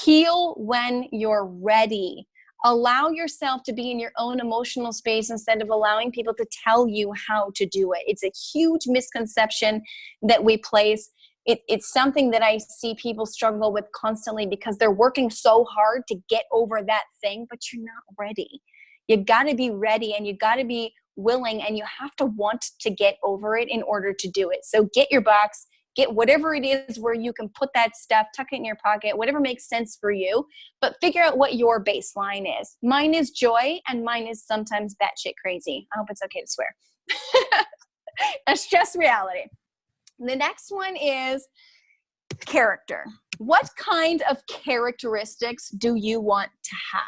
Heal when you're ready. Allow yourself to be in your own emotional space instead of allowing people to tell you how to do it. It's a huge misconception that we place. It's something that I see people struggle with constantly because they're working so hard to get over that thing, but you're not ready. You got to be ready, and you got to be willing, and you have to want to get over it in order to do it. So get your box, get whatever it is where you can put that stuff, tuck it in your pocket, whatever makes sense for you, but figure out what your baseline is. Mine is joy, and mine is sometimes batshit crazy. I hope it's okay to swear. That's just reality. The next one is character. What kind of characteristics do you want to have?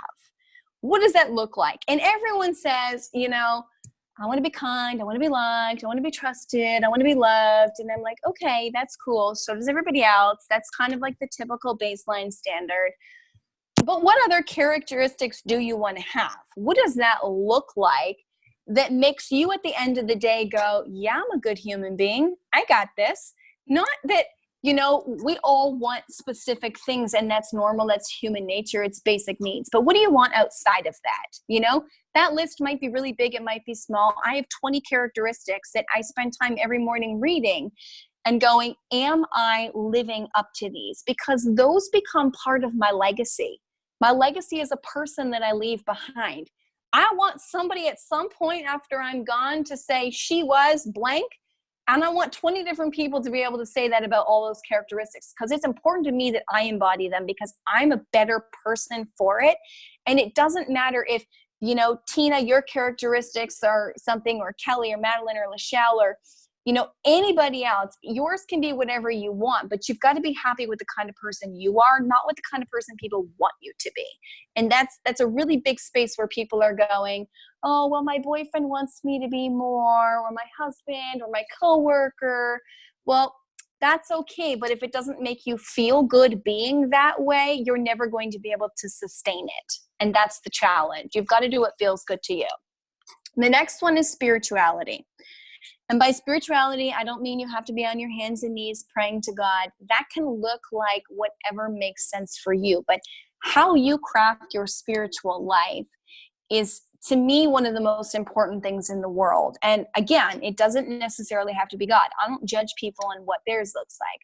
What does that look like? And everyone says, you know, I want to be kind, I want to be liked, I want to be trusted, I want to be loved. And I'm like, okay, that's cool. So does everybody else. That's kind of like the typical baseline standard. But what other characteristics do you want to have? What does that look like that makes you at the end of the day go, yeah, I'm a good human being. I got this. Not that, you know, we all want specific things, and that's normal. That's human nature. It's basic needs. But what do you want outside of that? You know, that list might be really big. It might be small. I have 20 characteristics that I spend time every morning reading and going, am I living up to these? Because those become part of my legacy. My legacy is a person that I leave behind. I want somebody at some point after I'm gone to say she was blank. And I want 20 different people to be able to say that about all those characteristics, because it's important to me that I embody them, because I'm a better person for it. And it doesn't matter if, you know, Tina, your characteristics are something, or Kelly or Madeline or Lachelle or, you know, anybody else. Yours can be whatever you want, but you've got to be happy with the kind of person you are, not with the kind of person people want you to be. And that's a really big space where people are going, oh, well, my boyfriend wants me to be more, or my husband, or my coworker. Well, that's okay. But if it doesn't make you feel good being that way, you're never going to be able to sustain it. And that's the challenge. You've got to do what feels good to you. The next one is spirituality. And by spirituality, I don't mean you have to be on your hands and knees praying to God. That can look like whatever makes sense for you. But how you craft your spiritual life is, to me, one of the most important things in the world. And again, it doesn't necessarily have to be God. I don't judge people on what theirs looks like.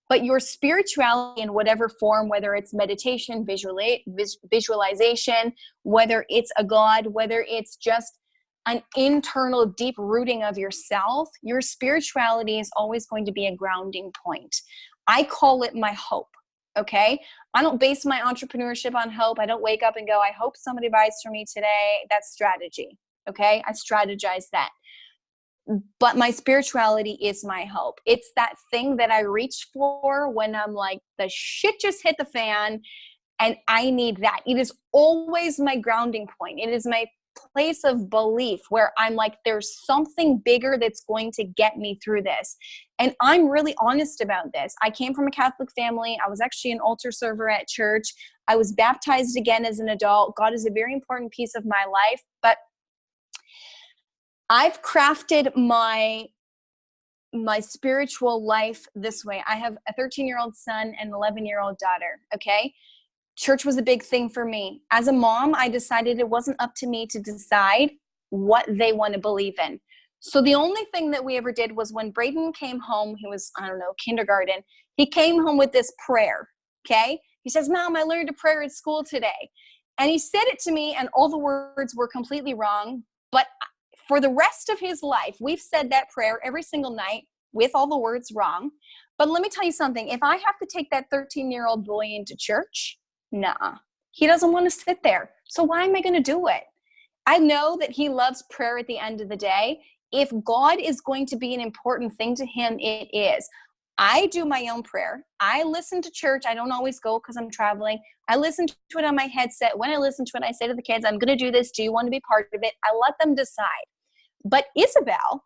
But your spirituality in whatever form, whether it's meditation, visualization, whether it's a God, whether it's just an internal deep rooting of yourself, your spirituality is always going to be a grounding point. I call it my hope. Okay. I don't base my entrepreneurship on hope. I don't wake up and go, I hope somebody buys from me today. That's strategy. Okay. I strategize that. But my spirituality is my hope. It's that thing that I reach for when I'm like, the shit just hit the fan and I need that. It is always my grounding point. It is my place of belief where I'm like, there's something bigger that's going to get me through this. And I'm really honest about this. I came from a Catholic family. I was actually an altar server at church. I was baptized again as an adult. God is a very important piece of my life, but I've crafted my spiritual life this way. I have a 13-year-old son and an 11-year-old daughter. Okay. Church was a big thing for me. As a mom, I decided it wasn't up to me to decide what they want to believe in. So the only thing that we ever did was when Braden came home, he was, I don't know, kindergarten, he came home with this prayer, okay? He says, Mom, I learned a prayer at school today. And he said it to me, and all the words were completely wrong. But for the rest of his life, we've said that prayer every single night with all the words wrong. But let me tell you something. If I have to take that 13-year-old boy into church, nah, he doesn't want to sit there. So why am I going to do it? I know that he loves prayer at the end of the day. If God is going to be an important thing to him, it is. I do my own prayer. I listen to church. I don't always go because I'm traveling. I listen to it on my headset. When I listen to it, I say to the kids, I'm going to do this. Do you want to be part of it? I let them decide. But Isabel,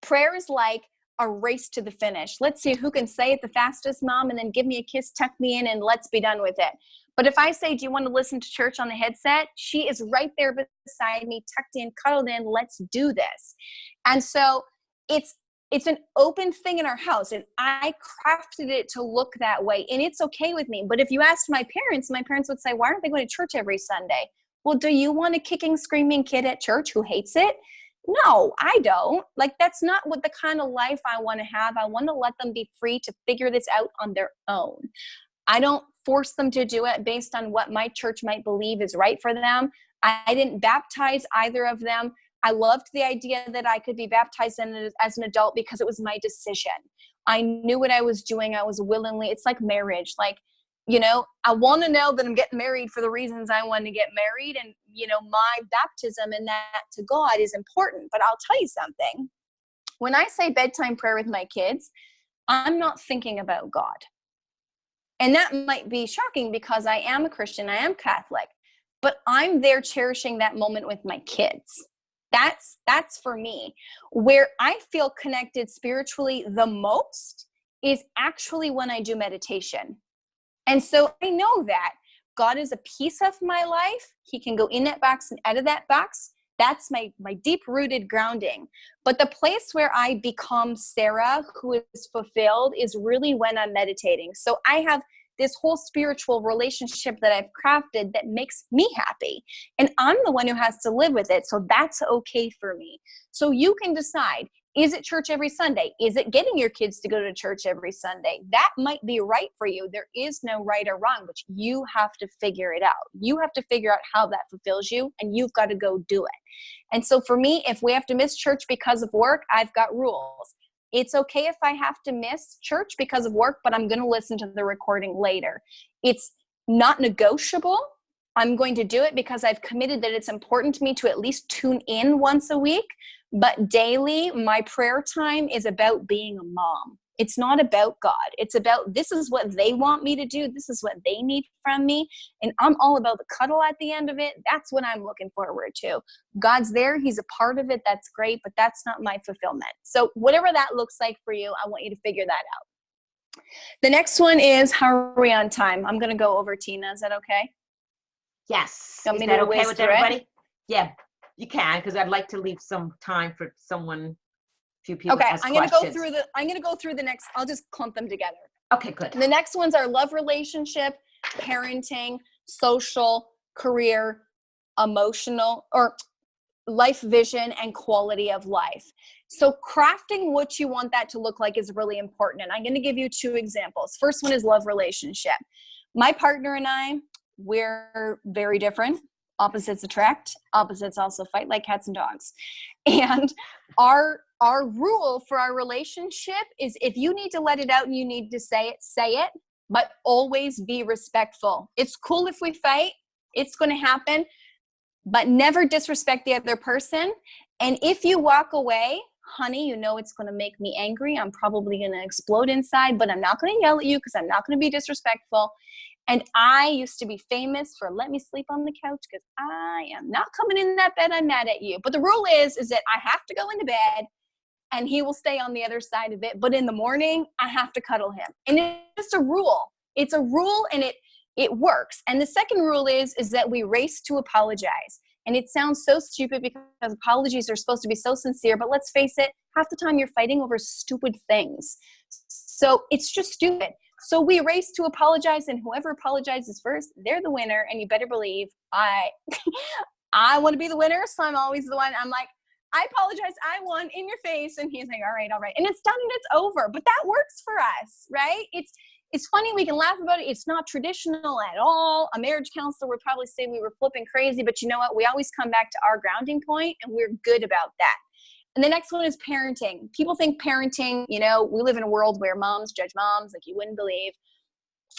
prayer is like a race to the finish. Let's see who can say it the fastest, Mom, and then give me a kiss, tuck me in, and let's be done with it. But if I say, do you want to listen to church on the headset? She is right there beside me, tucked in, cuddled in. Let's do this. And so it's it's an open thing in our house, and I crafted it to look that way, and it's okay with me. But if you asked my parents would say, why aren't they going to church every Sunday? Well, do you want a kicking, screaming kid at church who hates it? No, I don't. Like, that's not what the kind of life I want to have. I want to let them be free to figure this out on their own. I don't force them to do it based on what my church might believe is right for them. I didn't baptize either of them. I loved the idea that I could be baptized as an adult because it was my decision. I knew what I was doing. I was willingly, it's like marriage. Like, you know, I want to know that I'm getting married for the reasons I want to get married. And, you know, my baptism and that to God is important. But I'll tell you something. When I say bedtime prayer with my kids, I'm not thinking about God. And that might be shocking because I am a Christian, I am Catholic, but I'm there cherishing that moment with my kids. That's for me. Where I feel connected spiritually the most is actually when I do meditation. And so I know that God is a piece of my life. He can go in that box and out of that box. That's my deep-rooted grounding. But the place where I become Sarah, who is fulfilled, is really when I'm meditating. So I have this whole spiritual relationship that I've crafted that makes me happy. And I'm the one who has to live with it. So that's okay for me. So you can decide, is it church every Sunday? Is it getting your kids to go to church every Sunday? That might be right for you. There is no right or wrong, but you have to figure it out. You have to figure out how that fulfills you, and you've got to go do it. And so for me, if we have to miss church because of work, I've got rules. It's okay if I have to miss church because of work, but I'm going to listen to the recording later. It's not negotiable. I'm going to do it because I've committed that it's important to me to at least tune in once a week. But daily, my prayer time is about being a mom. It's not about God. It's about, this is what they want me to do. This is what they need from me. And I'm all about the cuddle at the end of it. That's what I'm looking forward to. God's there. He's a part of it. That's great. But that's not my fulfillment. So whatever that looks like for you, I want you to figure that out. The next one is, how are we on time? I'm going to go over, Tina. Is that okay? Yes. Want Is me that to okay whiz with through it? everybody? Yeah, you can, because I'd like to leave some time for few people Okay, to ask I'm questions. going to go through the next, I'll just clump them together. Okay, good. The next ones are love relationship, parenting, social, career, emotional, or life vision, and quality of life. So crafting what you want that to look like is really important. And I'm going to give you 2 examples. First one is love relationship. My partner and I, we're very different. Opposites attract. Opposites also fight like cats and dogs. And our rule for our relationship is, if you need to let it out and you need to say it, but always be respectful. It's cool if we fight. It's going to happen, but never disrespect the other person. And if you walk away, honey, you know it's going to make me angry. I'm probably going to explode inside, but I'm not going to yell at you because I'm not going to be disrespectful. And I used to be famous for let me sleep on the couch because I am not coming in that bed. I'm mad at you. But the rule is that I have to go into bed and he will stay on the other side of it. But in the morning, I have to cuddle him. And it's just a rule. It's a rule, and it works. And the second rule is that we race to apologize. And it sounds so stupid because apologies are supposed to be so sincere, but let's face it, half the time you're fighting over stupid things. So it's just stupid. So we race to apologize, and whoever apologizes first, they're the winner. And you better believe I want to be the winner. So I'm always the one. I'm like, I apologize. I won in your face. And he's like, all right. And it's done and it's over. But that works for us, right? It's funny. We can laugh about it. It's not traditional at all. A marriage counselor would probably say we were flipping crazy, but you know what? We always come back to our grounding point, and we're good about that. And the next one is parenting. People think parenting, we live in a world where moms judge moms like you wouldn't believe.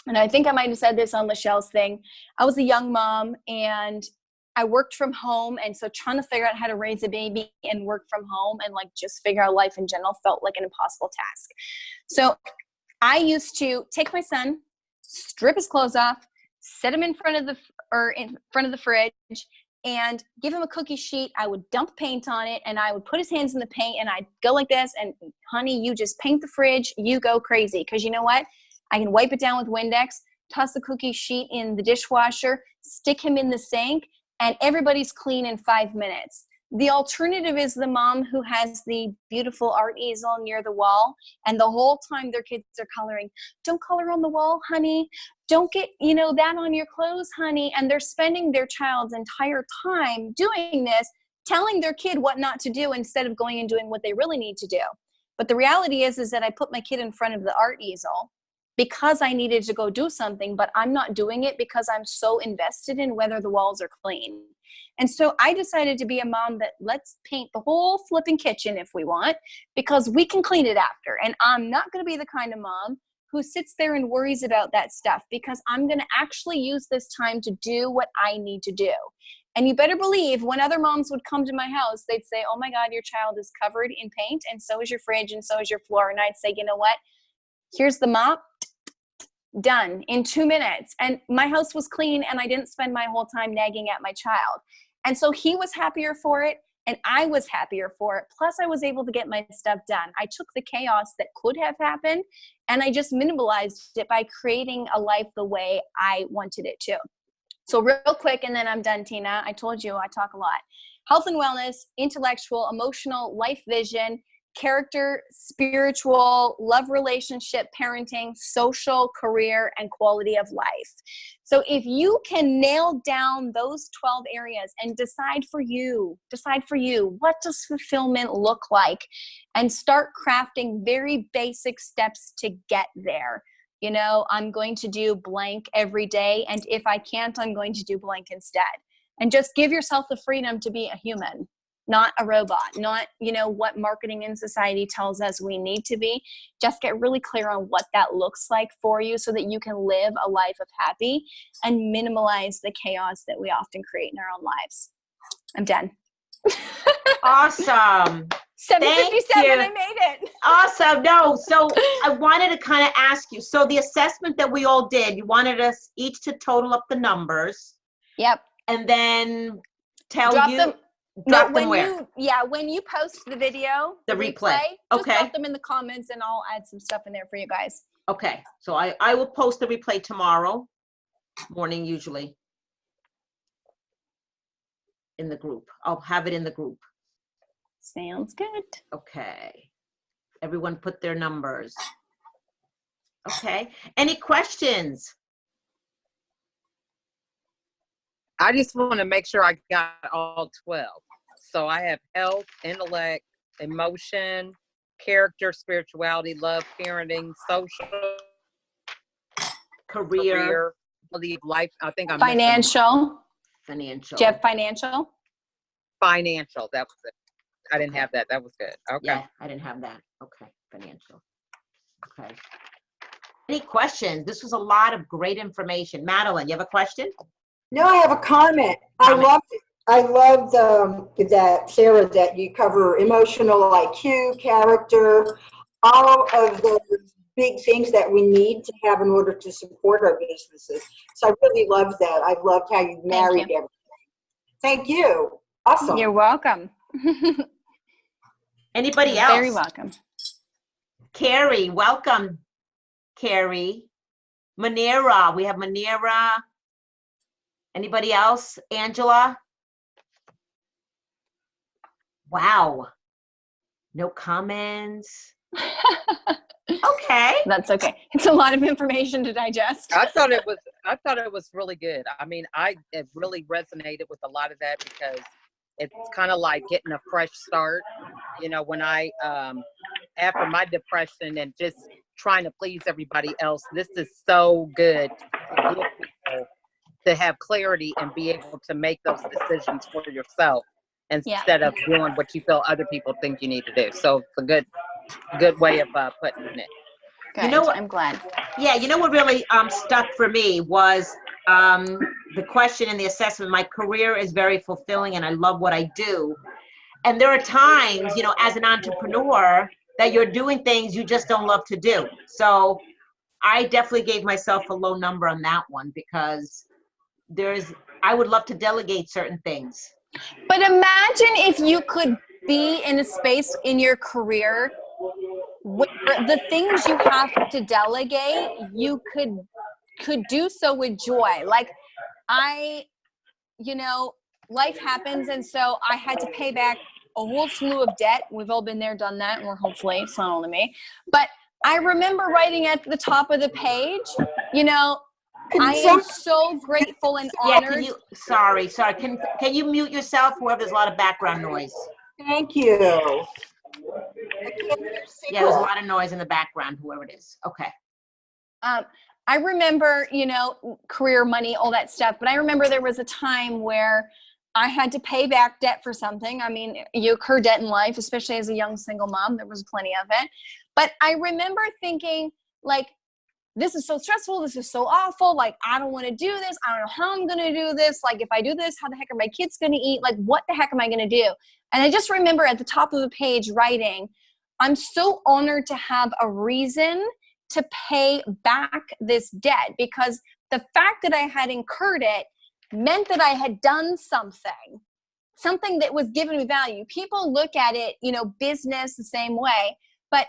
And I think I might have said this on Michelle's thing. I was a young mom and I worked from home. And so trying to figure out how to raise a baby and work from home and just figure out life in general felt like an impossible task. So I used to take my son, strip his clothes off, set him in front of the fridge, and give him a cookie sheet. I would dump paint on it, and I would put his hands in the paint, and I'd go like this, and honey, you just paint the fridge, you go crazy. Because you know what? I can wipe it down with Windex, toss the cookie sheet in the dishwasher, stick him in the sink, and everybody's clean in 5 minutes. The alternative is the mom who has the beautiful art easel near the wall, and the whole time their kids are coloring. Don't color on the wall, honey. Don't get, that on your clothes, honey. And they're spending their child's entire time doing this, telling their kid what not to do instead of going and doing what they really need to do. But the reality is that I put my kid in front of the art easel because I needed to go do something, but I'm not doing it because I'm so invested in whether the walls are clean. And so I decided to be a mom that let's paint the whole flipping kitchen if we want, because we can clean it after. And I'm not going to be the kind of mom who sits there and worries about that stuff, because I'm going to actually use this time to do what I need to do. And you better believe when other moms would come to my house, they'd say, oh my God, your child is covered in paint, and so is your fridge, and so is your floor. And I'd say, you know what? Here's the mop. Done in 2 minutes. And my house was clean, and I didn't spend my whole time nagging at my child. And so he was happier for it, and I was happier for it. Plus I was able to get my stuff done. I took the chaos that could have happened, and I just minimalized it by creating a life the way I wanted it to. So real quick, and then I'm done, Tina. I told you I talk a lot. Health and wellness, intellectual, emotional, life vision, character, spiritual, love, relationship, parenting, social, career, and quality of life. So if you can nail down those 12 areas and decide for you, what does fulfillment look like, and start crafting very basic steps to get there. I'm going to do blank every day, and if I can't, I'm going to do blank instead. And just give yourself the freedom to be a human, not a robot, not, what marketing in society tells us we need to be. Just get really clear on what that looks like for you so that you can live a life of happy and minimize the chaos that we often create in our own lives. I'm done. Awesome. 7:57, I made it. Awesome. No, so I wanted to kind of ask you, so the assessment that we all did, you wanted us each to total up the numbers. Yep. And then tell Drop you. them. Drop them where? When you post the video, the replay. Just Okay. drop them in the comments, and I'll add some stuff in there for you guys. Okay. So I will post the replay tomorrow morning, usually, in the group. I'll have it in the group. Sounds good. Okay. Everyone put their numbers. Okay. Any questions? I just want to make sure I got all 12. So I have health, intellect, emotion, character, spirituality, love, parenting, social, career, quality of life. I think I'm financial. Financial. Do you have financial? Financial. That was it. I didn't have that. That was good. Okay. Yeah, I didn't have that. Okay. Financial. Okay. Any questions? This was a lot of great information. Madeline, you have a question? No, I have a comment. I love that, Sarah, that you cover emotional IQ, character, all of the big things that we need to have in order to support our businesses. So I really loved that. I loved how you married everything. Thank you. Awesome. You're welcome. Anybody else? Very welcome. Carrie, welcome. Carrie. Manera, we have Manera. Anybody else? Angela? Wow. No comments. Okay. That's okay. It's a lot of information to digest. I thought it was really good. I mean, it really resonated with a lot of that because it's kind of like getting a fresh start. When I, after my depression and just trying to please everybody else, this is so good to give people to have clarity and be able to make those decisions for yourself instead of doing what you feel other people think you need to do. So it's a good way of putting it. Good. You know what? I'm glad. Yeah, you know what really stuck for me was the question in the assessment. My career is very fulfilling and I love what I do. And there are times, as an entrepreneur, that you're doing things you just don't love to do. So I definitely gave myself a low number on that one because I would love to delegate certain things. But imagine if you could be in a space in your career where the things you have to delegate, you could do so with joy. Like life happens. And so I had to pay back a whole slew of debt. We've all been there, done that. Or hopefully it's not only me, but I remember writing at the top of the page, you know, I am so grateful and Yeah, honored. sorry. Can you mute yourself wherever there's a lot of background noise? Thank you. I can't hear Yeah, there's a lot of noise in the background, whoever it is. Okay. I remember, you know, career, money, all that stuff. But I remember there was a time where I had to pay back debt for something. I mean, you incur debt in life, especially as a young single mom. There was plenty of it. But I remember thinking, like, this is so stressful. This is so awful. Like, I don't want to do this. I don't know how I'm going to do this. Like, if I do this, how the heck are my kids going to eat? Like, what the heck am I going to do? And I just remember at the top of the page writing, I'm so honored to have a reason to pay back this debt, because the fact that I had incurred it meant that I had done something that was giving me value. People look at it, you know, business the same way, but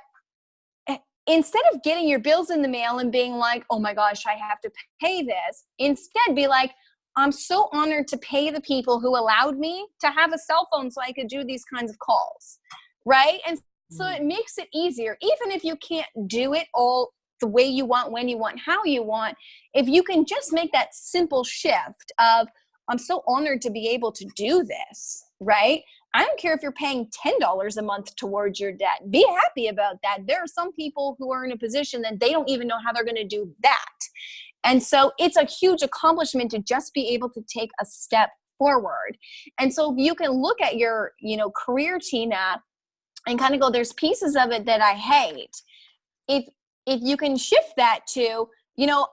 instead of getting your bills in the mail and being like, oh my gosh, I have to pay this, instead be like, I'm so honored to pay the people who allowed me to have a cell phone so I could do these kinds of calls, right? And so it makes it easier, even if you can't do it all the way you want, when you want, how you want. If you can just make that simple shift of, I'm so honored to be able to do this, right? I don't care if you're paying $10 a month towards your debt. Be happy about that. There are some people who are in a position that they don't even know how they're going to do that. And so it's a huge accomplishment to just be able to take a step forward. And so you can look at your, you know, career, Tina, and kind of go, there's pieces of it that I hate. If you can shift that to, you know,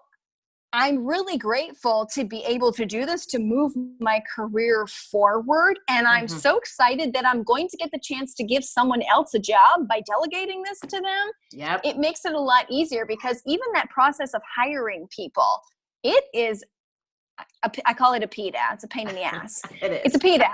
I'm really grateful to be able to do this, to move my career forward. And I'm so excited that I'm going to get the chance to give someone else a job by delegating this to them. Yep. It makes it a lot easier, because even that process of hiring people, it is, I call it a PITA. It's a pain in the ass. It is. It's a PITA.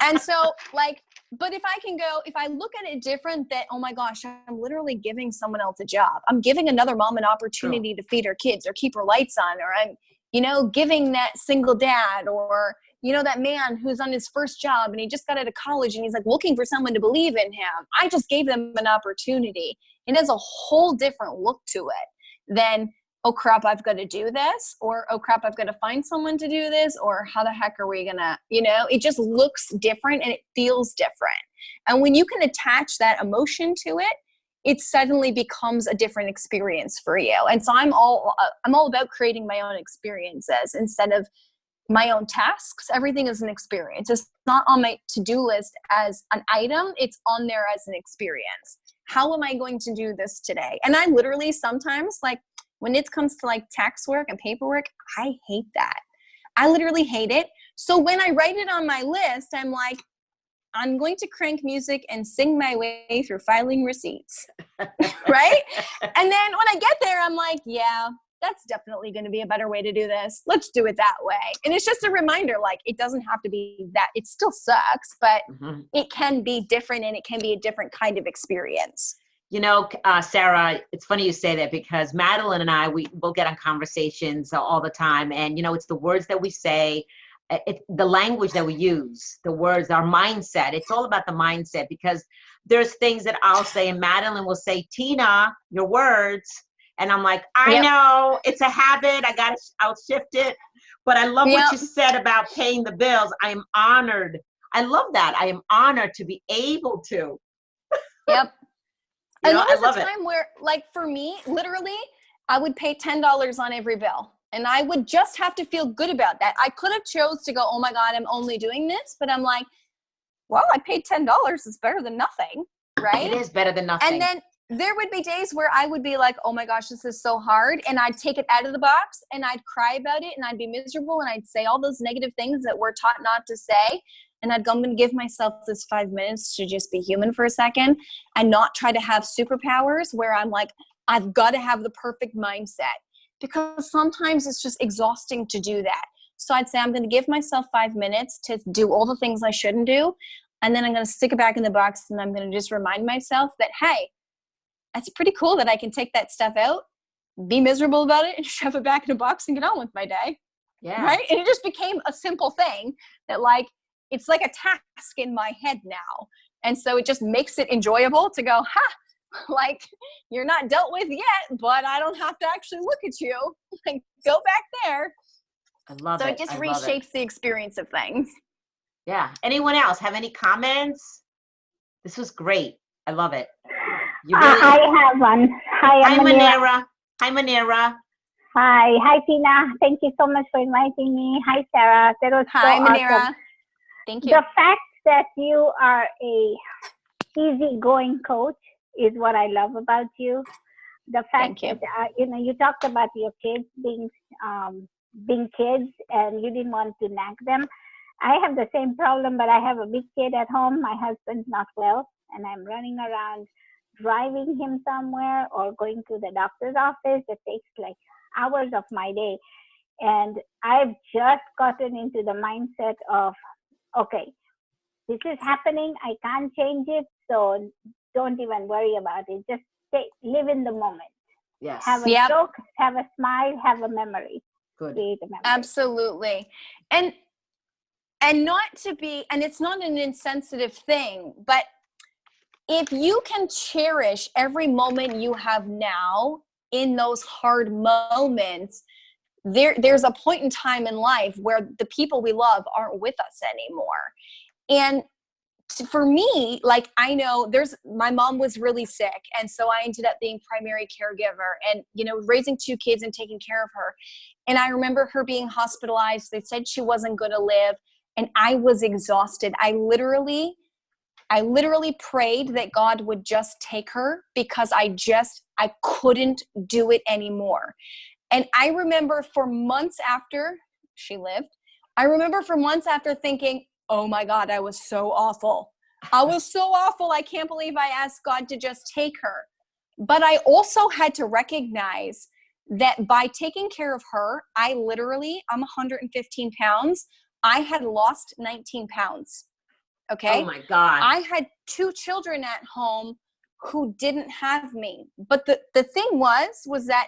And so, like, but if I look at it different, that, oh my gosh, I'm literally giving someone else a job. I'm giving another mom an opportunity to feed her kids or keep her lights on, or I'm, you know, giving that single dad, or, you know, that man who's on his first job and he just got out of college and he's like looking for someone to believe in him. I just gave them an opportunity. It has a whole different look to it than, oh crap, I've got to do this, or oh crap, I've got to find someone to do this, or how the heck are we gonna, you know, it just looks different and it feels different. And when you can attach that emotion to it, it suddenly becomes a different experience for you. And so I'm all about creating my own experiences instead of my own tasks. Everything is an experience. It's not on my to-do list as an item. It's on there as an experience. How am I going to do this today? And I literally sometimes, like, when it comes to like tax work and paperwork, I hate that. I literally hate it. So when I write it on my list, I'm like, I'm going to crank music and sing my way through filing receipts, right? And then when I get there, I'm like, yeah, that's definitely going to be a better way to do this. Let's do it that way. And it's just a reminder, like, it doesn't have to be that. It still sucks, but it can be different, and it can be a different kind of experience. You know, Sarah, it's funny you say that, because Madeline and I, we'll get on conversations all the time. And, you know, it's the words that we say, the language that we use, the words, our mindset. It's all about the mindset, because there's things that I'll say and Madeline will say, Tina, your words. And I'm like, I know, it's a habit. I'll shift it. But I love what you said about paying the bills. I am honored. I love that. I am honored to be able to. Yep. You and know, there was a time where, like, for me, literally, I would pay $10 on every bill. And I would just have to feel good about that. I could have chose to go, oh my God, I'm only doing this. But I'm like, well, I paid $10. It's better than nothing, right? It is better than nothing. And then there would be days where I would be like, oh my gosh, this is so hard. And I'd take it out of the box and I'd cry about it and I'd be miserable and I'd say all those negative things that we're taught not to say. And I'd go, I'm going to give myself this 5 minutes to just be human for a second and not try to have superpowers where I'm like, I've got to have the perfect mindset, because sometimes it's just exhausting to do that. So I'd say, I'm going to give myself 5 minutes to do all the things I shouldn't do. And then I'm going to stick it back in the box and I'm going to just remind myself that, hey, that's pretty cool that I can take that stuff out, be miserable about it, and shove it back in a box and get on with my day. Yeah. Right? And it just became a simple thing that, like, it's like a task in my head now. And so it just makes it enjoyable to go, like, you're not dealt with yet, but I don't have to actually look at you. Like, go back there. I love So it. it just I love it. reshapes the experience of things. Yeah. Anyone else have any comments? This was great. I love it. You really. I have one. Hi, Hi, I'm Manira. Manera. Hi, Manera. Hi, Tina. Thank you so much for inviting me. Hi, Sarah. That was Hi, so Manera. awesome. Thank you. The fact that you are a easygoing coach is what I love about you. The fact Thank you. that you talked about your kids being kids, and you didn't want to nag them. I have the same problem, but I have a big kid at home. My husband's not well, and I'm running around driving him somewhere or going to the doctor's office. It takes like hours of my day. And I've just gotten into the mindset of, okay, this is happening. I can't change it. So don't even worry about it. Just live in the moment. Yes. Have a Yep. joke, have a smile, have a memory. Good. Create a memory. Absolutely. And not to be, and it's not an insensitive thing, but if you can cherish every moment you have now in those hard moments, there's a point in time in life where the people we love aren't with us anymore. And for me, like, I know my mom was really sick. And so I ended up being primary caregiver and, raising 2 kids and taking care of her. And I remember her being hospitalized. They said she wasn't going to live. And I was exhausted. I literally prayed that God would just take her because I couldn't do it anymore. And I remember for months after she lived, thinking, oh my God, I was so awful. I can't believe I asked God to just take her. But I also had to recognize that by taking care of her, I'm 115 pounds. I had lost 19 pounds. Okay. Oh my God. I had 2 children at home who didn't have me. But the thing was that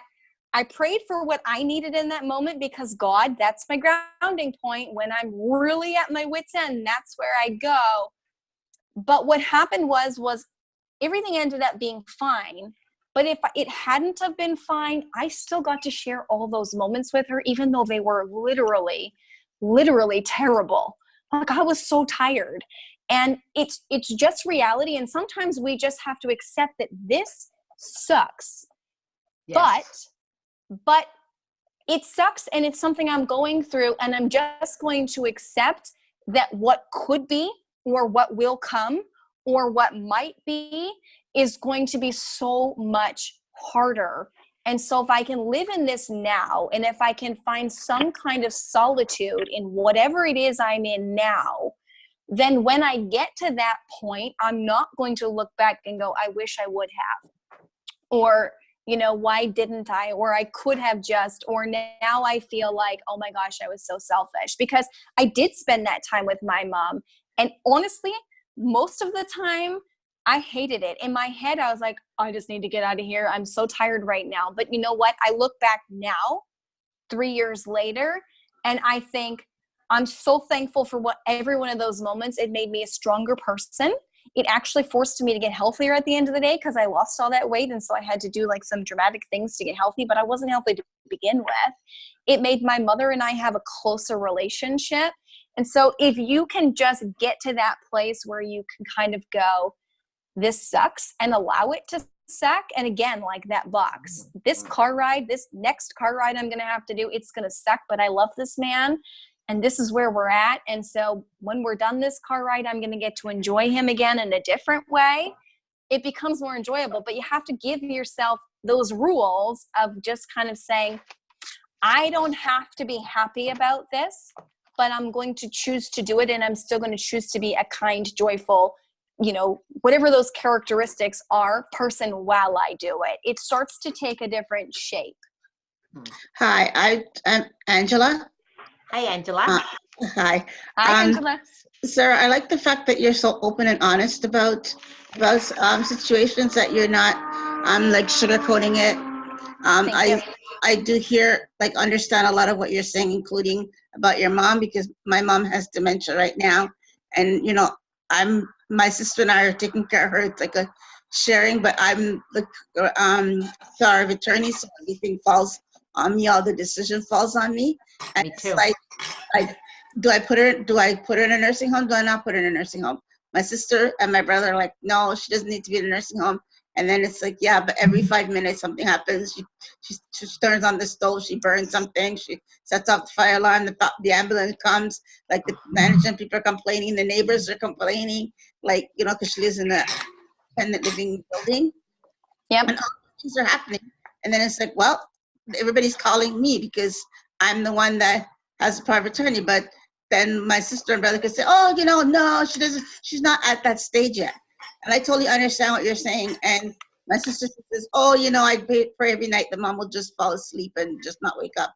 I prayed for what I needed in that moment because God, that's my grounding point. When I'm really at my wit's end, that's where I go. But what happened was everything ended up being fine. But if it hadn't have been fine, I still got to share all those moments with her, even though they were literally terrible. Like, I was so tired. And it's just reality. And sometimes we just have to accept that this sucks. Yes. But it sucks, and it's something I'm going through, and I'm just going to accept that what could be or what will come or what might be is going to be so much harder. And so if I can live in this now, and if I can find some kind of solitude in whatever it is I'm in now, then when I get to that point, I'm not going to look back and go, I wish I would have. Or, why didn't I? Or I could have just, or now I feel like, oh my gosh, I was so selfish. Because I did spend that time with my mom. And honestly, most of the time, I hated it. In my head, I was like, I just need to get out of here. I'm so tired right now. But you know what? I look back now, 3 years later, and I think I'm so thankful for every one of those moments. It made me a stronger person. It actually forced me to get healthier at the end of the day because I lost all that weight. And so I had to do like some dramatic things to get healthy, but I wasn't healthy to begin with. It made my mother and I have a closer relationship. And so if you can just get to that place where you can kind of go, this sucks, and allow it to suck. And again, like that box, this next car ride I'm going to have to do, it's going to suck, but I love this man. And this is where we're at. And so when we're done this car ride, I'm going to get to enjoy him again in a different way. It becomes more enjoyable, but you have to give yourself those rules of just kind of saying, I don't have to be happy about this, but I'm going to choose to do it. And I'm still going to choose to be a kind, joyful, whatever those characteristics are, person while I do it. It starts to take a different shape. Hi, I'm Angela. Hi, Angela. Hi. Hi, Angela. Sarah, I like the fact that you're so open and honest about situations, that you're not like sugarcoating it. I do understand a lot of what you're saying, including about your mom, because my mom has dementia right now, And, you know, my sister and I are taking care of her. It's like a sharing, but I'm the power of attorney, so everything falls on me. All the decision falls on me. And Me it's too. like, do I put her in a nursing home? Do I not put her in a nursing home? My sister and my brother are like, no, she doesn't need to be in a nursing home. And then it's like, yeah, but every 5 minutes something happens. She turns on the stove, she burns something, she sets off the fire alarm, the ambulance comes, like the management people are complaining, the neighbors are complaining, like, you know, because she lives in a independent living building. Yep. And all these things are happening. And then it's like, well, everybody's calling me because I'm the one that has a power of attorney. But then my sister and brother could say, oh, you know, no, she's not at that stage yet. And I totally understand what you're saying. And my sister says, oh, you know, I pray every night the mom will just fall asleep and just not wake up.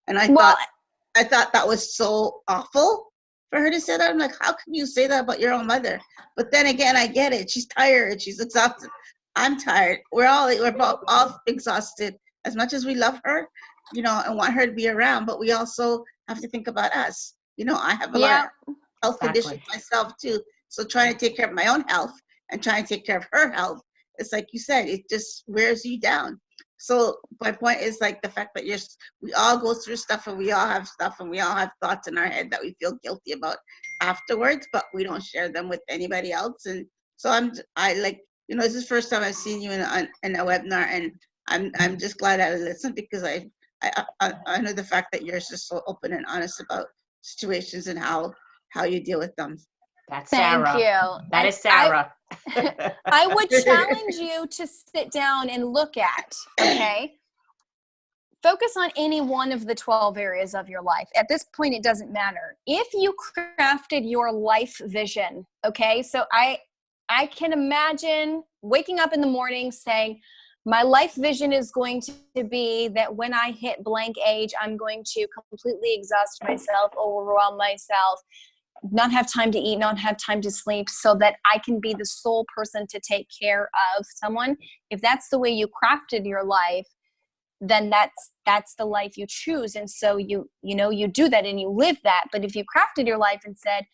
And I thought that was so awful for her to say that. I'm like, how can you say that about your own mother? But then again, I get it. She's tired. She's exhausted. I'm tired. We're all exhausted. As much as we love her, you know, and want her to be around, but we also have to think about us. You know, I have a lot of health conditions myself too. So trying to take care of my own health and trying to take care of her health, it's like you said, it just wears you down. So my point is like the fact that we all go through stuff and we all have stuff and we all have thoughts in our head that we feel guilty about afterwards, but we don't share them with anybody else. And so I like, you know, this is the first time I've seen you in a webinar, and I'm just glad I listened because I know the fact that you're just so open and honest about situations and how you deal with them. That's Sarah. Thank you. That is Sarah. I would challenge you to sit down and look at, okay? Focus on any one of the 12 areas of your life. At this point, it doesn't matter. If you crafted your life vision, okay? So I can imagine waking up in the morning saying, my life vision is going to be that when I hit blank age, I'm going to completely exhaust myself, overwhelm myself, not have time to eat, not have time to sleep, so that I can be the sole person to take care of someone. If that's the way you crafted your life, then that's the life you choose. And so you do that and you live that. But if you crafted your life and said,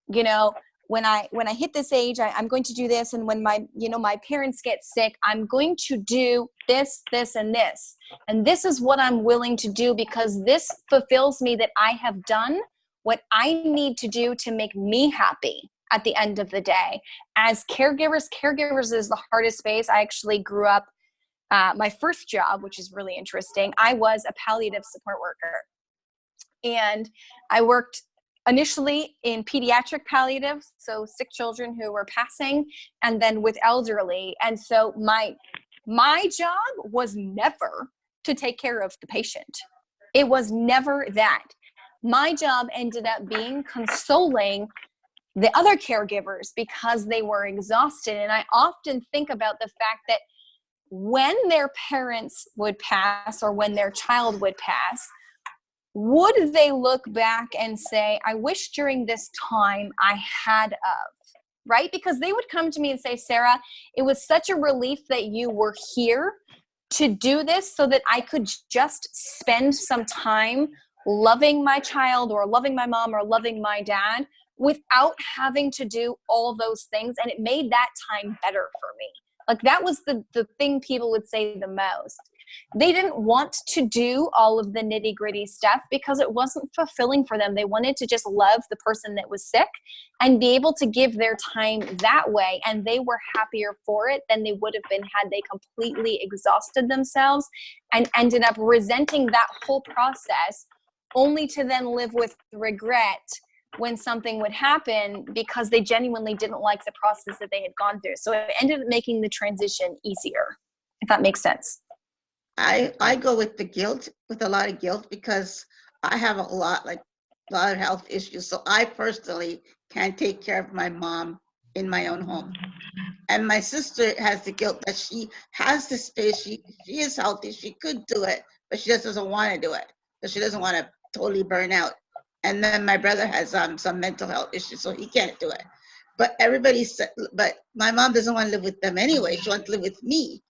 you know, when I hit this age, I'm going to do this. And when my parents get sick, I'm going to do this, this, and this. And this is what I'm willing to do because this fulfills me that I have done what I need to do to make me happy at the end of the day. As caregivers is the hardest space. I actually grew up, my first job, which is really interesting, I was a palliative support worker. And I worked initially in pediatric palliative, so sick children who were passing, and then with elderly. And so my job was never to take care of the patient. It was never that. My job ended up being consoling the other caregivers because they were exhausted. And I often think about the fact that when their parents would pass or when their child would pass, would they look back and say, I wish during this time I had of, right? Because they would come to me and say, Sarah, it was such a relief that you were here to do this so that I could just spend some time loving my child or loving my mom or loving my dad without having to do all those things. And it made that time better for me. Like that was the thing people would say the most. They didn't want to do all of the nitty gritty stuff because it wasn't fulfilling for them. They wanted to just love the person that was sick and be able to give their time that way. And they were happier for it than they would have been had they completely exhausted themselves and ended up resenting that whole process, only to then live with regret when something would happen because they genuinely didn't like the process that they had gone through. So it ended up making the transition easier, if that makes sense. I go with the guilt, with a lot of guilt, because I have a lot of health issues. So I personally can't take care of my mom in my own home. And my sister has the guilt that she has the space. She is healthy. She could do it, but she just doesn't want to do it. So she doesn't want to totally burn out. And then my brother has some mental health issues, so he can't do it. But but my mom doesn't want to live with them anyway. She wants to live with me.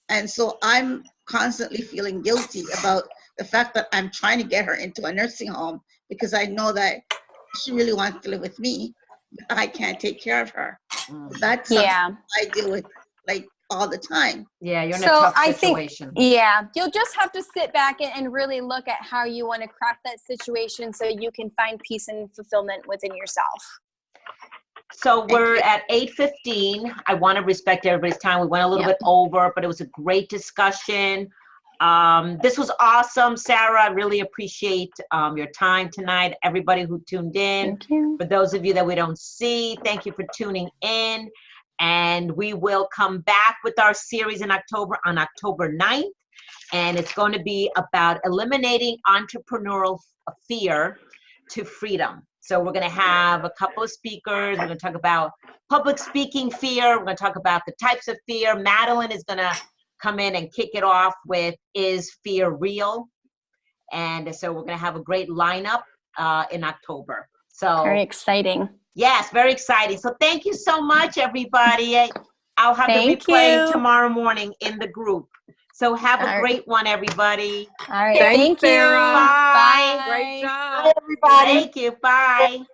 And so I'm constantly feeling guilty about the fact that I'm trying to get her into a nursing home because I know that she really wants to live with me. I can't take care of her. Mm. That's something Yeah. I deal with like all the time. Yeah, you're in a So tough I think, situation. yeah, you'll just have to sit back and really look at how you want to craft that situation so you can find peace and fulfillment within yourself. So we're at 8:15. I want to respect everybody's time. We went a little Yep. bit over, but it was a great discussion. This was awesome, Sarah. I really appreciate your time tonight. Everybody who tuned in. Thank you. For those of you that we don't see, thank you for tuning in. And we will come back with our series in October, on October 9th. And it's going to be about eliminating entrepreneurial fear to freedom. So we're going to have a couple of speakers. We're going to talk about public speaking fear. We're going to talk about the types of fear. Madeline is going to come in and kick it off with, is fear real? And so we're going to have a great lineup in October. So Very exciting. yes, very exciting. So thank you so much, everybody. I'll have the Thank replay you. tomorrow morning in the group. So have a All right. great one, everybody. All right. Thanks, Thank you. Sarah. Bye. Great job. Hi, everybody. Thank you. Bye.